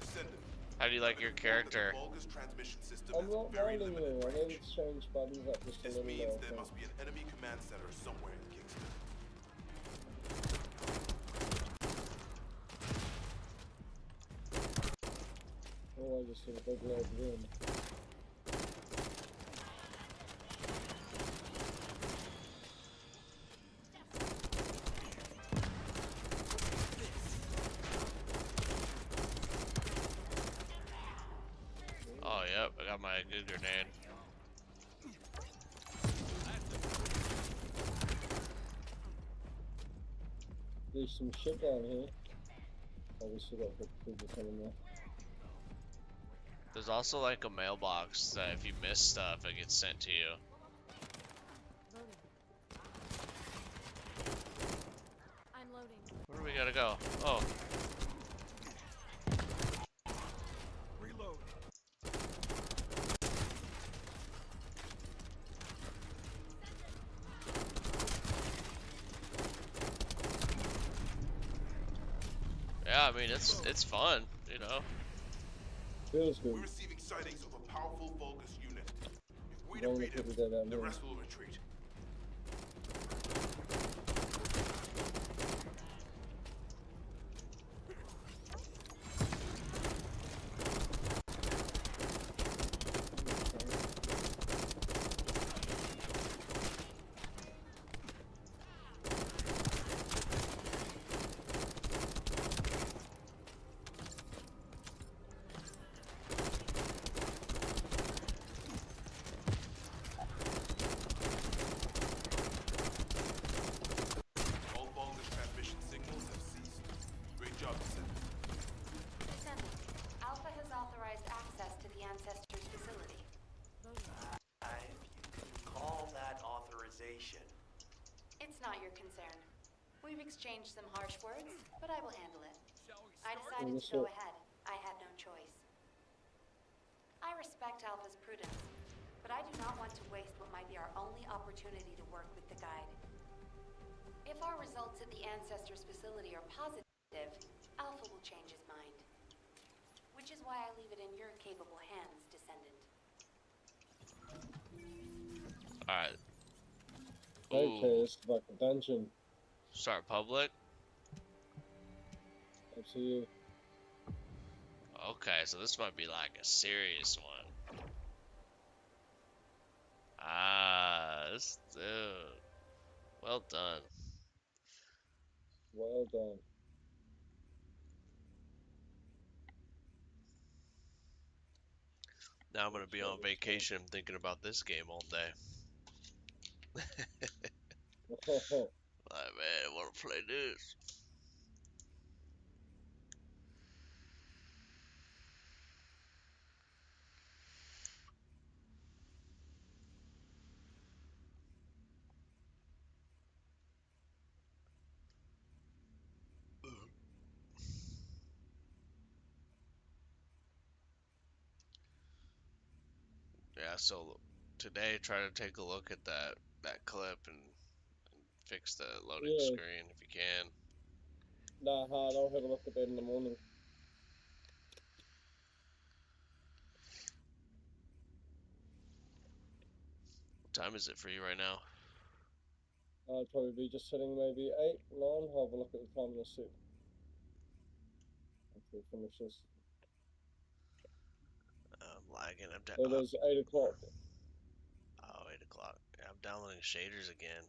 Descendant. How do you like your character? The Vulgus transmission system I'm has not very minding limited you. I range. need to change buttons up just a This little means bit. there must be an enemy command center somewhere in Kingston. Oh, I just did a big load in. Oh, yep, I got my good grenade. There's some shit down here. Obviously got people coming there. There's also like a mailbox that if you miss stuff, it gets sent to you. I'm loading. Where do we gotta go? Oh. Reload. Yeah, I mean it's fun, you know. Feels good. We're receiving sightings of a powerful Vulgus unit. If we Don't defeat look him, at that, the man. rest will retreat. All Vulgus transmission signals have ceased. Great job, Descendant. Descendant, Alpha has authorized access to the Ancestors facility. If you can call that authorization. It's not your concern. We've exchanged some harsh words, but I will handle it. I decided to go ahead. I had no choice. I respect Alpha's prudence, but I do not want to waste what might be our only opportunity to work with the Guide. If our results at the Ancestors facility are positive, Alpha will change his mind. Which is why I leave it in your capable hands, Descendant. Alright. Okay, it's like a dungeon. Start public? Up to you. Okay, so this might be like a serious one. Ah, this dude. Well done. Well done. Now I'm gonna be on vacation thinking about this game all day. Like, man, I wanna play this. Yeah, so today try to take a look at that clip and fix the loading Yeah. screen if you can. Not hard. I'll have a look at that in the morning. What time is it for you right now? I'd probably be just sitting maybe 8, 9. I'll have a look at the time in the suit. After we finish this. I'm lagging. It is 8 o'clock. Oh, 8 o'clock. Yeah, I'm downloading shaders again.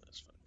That's fucking.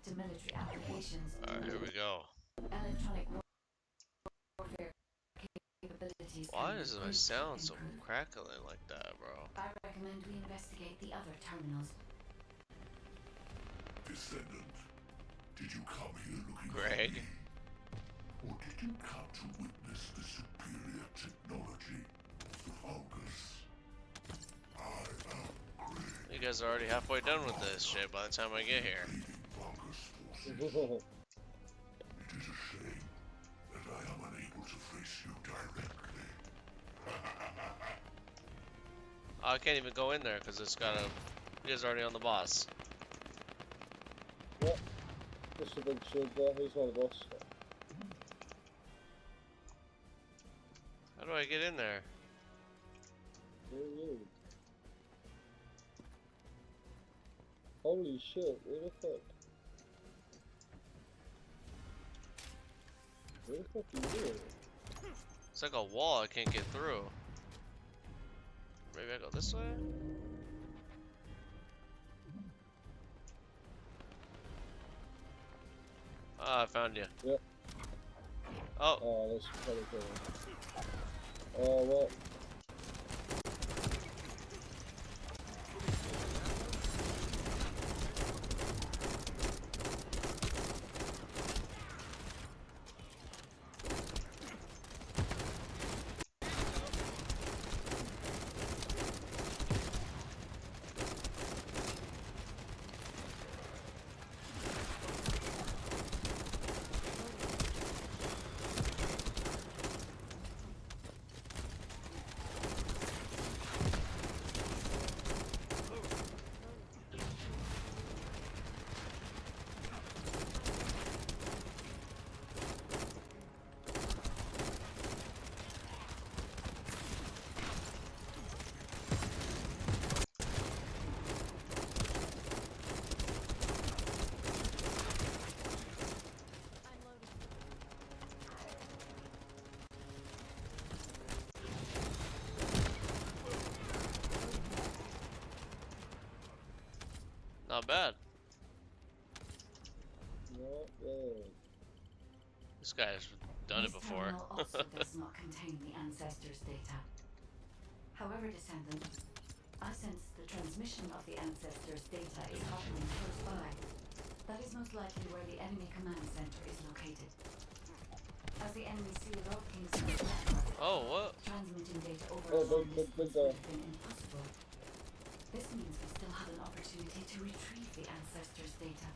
To military applications. Alright, here we go. Electronic warfare capabilities. Why does my sound so crackling like that, bro? I recommend we investigate the other terminals. Descendant, did you come here looking Greg? for me? Or did you come to witness the superior technology, the Vulgus? I am Greg. You guys are already halfway done with this shit by the time I get here. It is I can't even go in there because it's got a. He is already on the boss. What? Just a big shield there. He's one of the boss. How do I get in there? Holy shit, where the fuck? Where the fuck are you doing? It's like a wall I can't get through. Maybe I go this way? Ah, I found you. Yep. Oh. Oh, that's probably cool. Oh, well. Not bad. Not bad. This guy's done it This before. terminal also does not contain the ancestors' data. However, Descendant, I sense the transmission of the ancestors' data is happening close by. That is most likely where the enemy command center is located. As the enemy sealed off Kingston's network, transmitting data over a long distance would have been impossible. This means we still have an opportunity to retrieve the ancestors' data.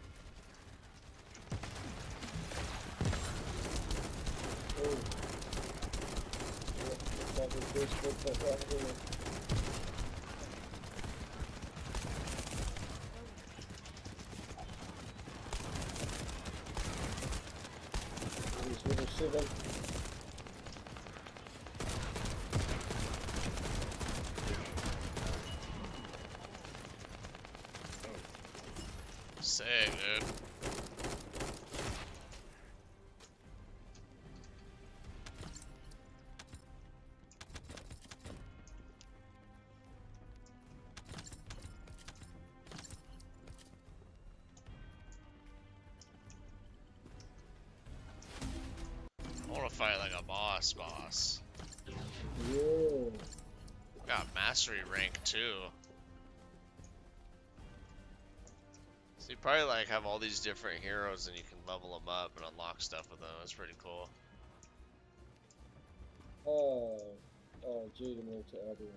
Sick, dude. I want to fight like a boss. Yeah. Got mastery rank too. So you probably like have all these different heroes and you can level them up and unlock stuff with them. That's pretty cool. Oh, Jade moved to Albion.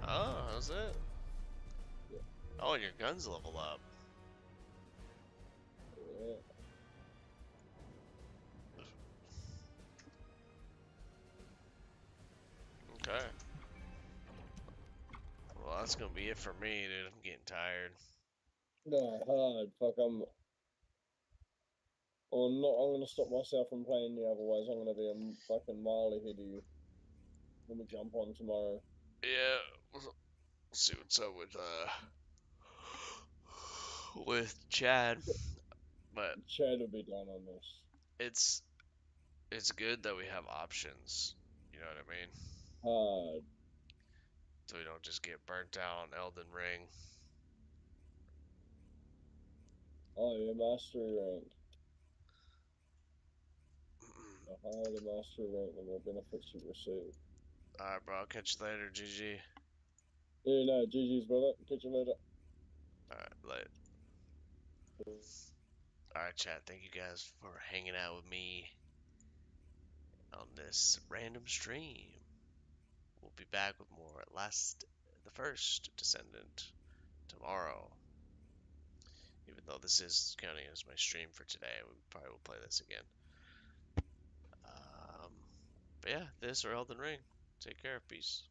Oh, that's it? Yeah. Oh, and your guns level up. Yeah. Okay. Well, that's gonna be it for me, dude. I'm getting tired. No, hard. Fuck, I'm gonna stop myself from playing you, otherwise I'm gonna be a fucking mile ahead of you when we jump on tomorrow. Yeah, we'll see what's up with Chad, but Chad will be done on this. It's good that we have options. You know what I mean? Hard. So we don't just get burnt out on Elden Ring. Oh, your mastery rank. The higher the mastery rank, the more benefits you receive. Alright, bro. I'll catch you later, GG. Yeah, no, GG's brother. Catch you later. Alright, later. Alright, chat. Thank you guys for hanging out with me on this random stream. We'll be back with more the first Descendant tomorrow. Even though this is counting as my stream for today, we probably will play this again. But yeah, this or Elden Ring. Take care. Peace.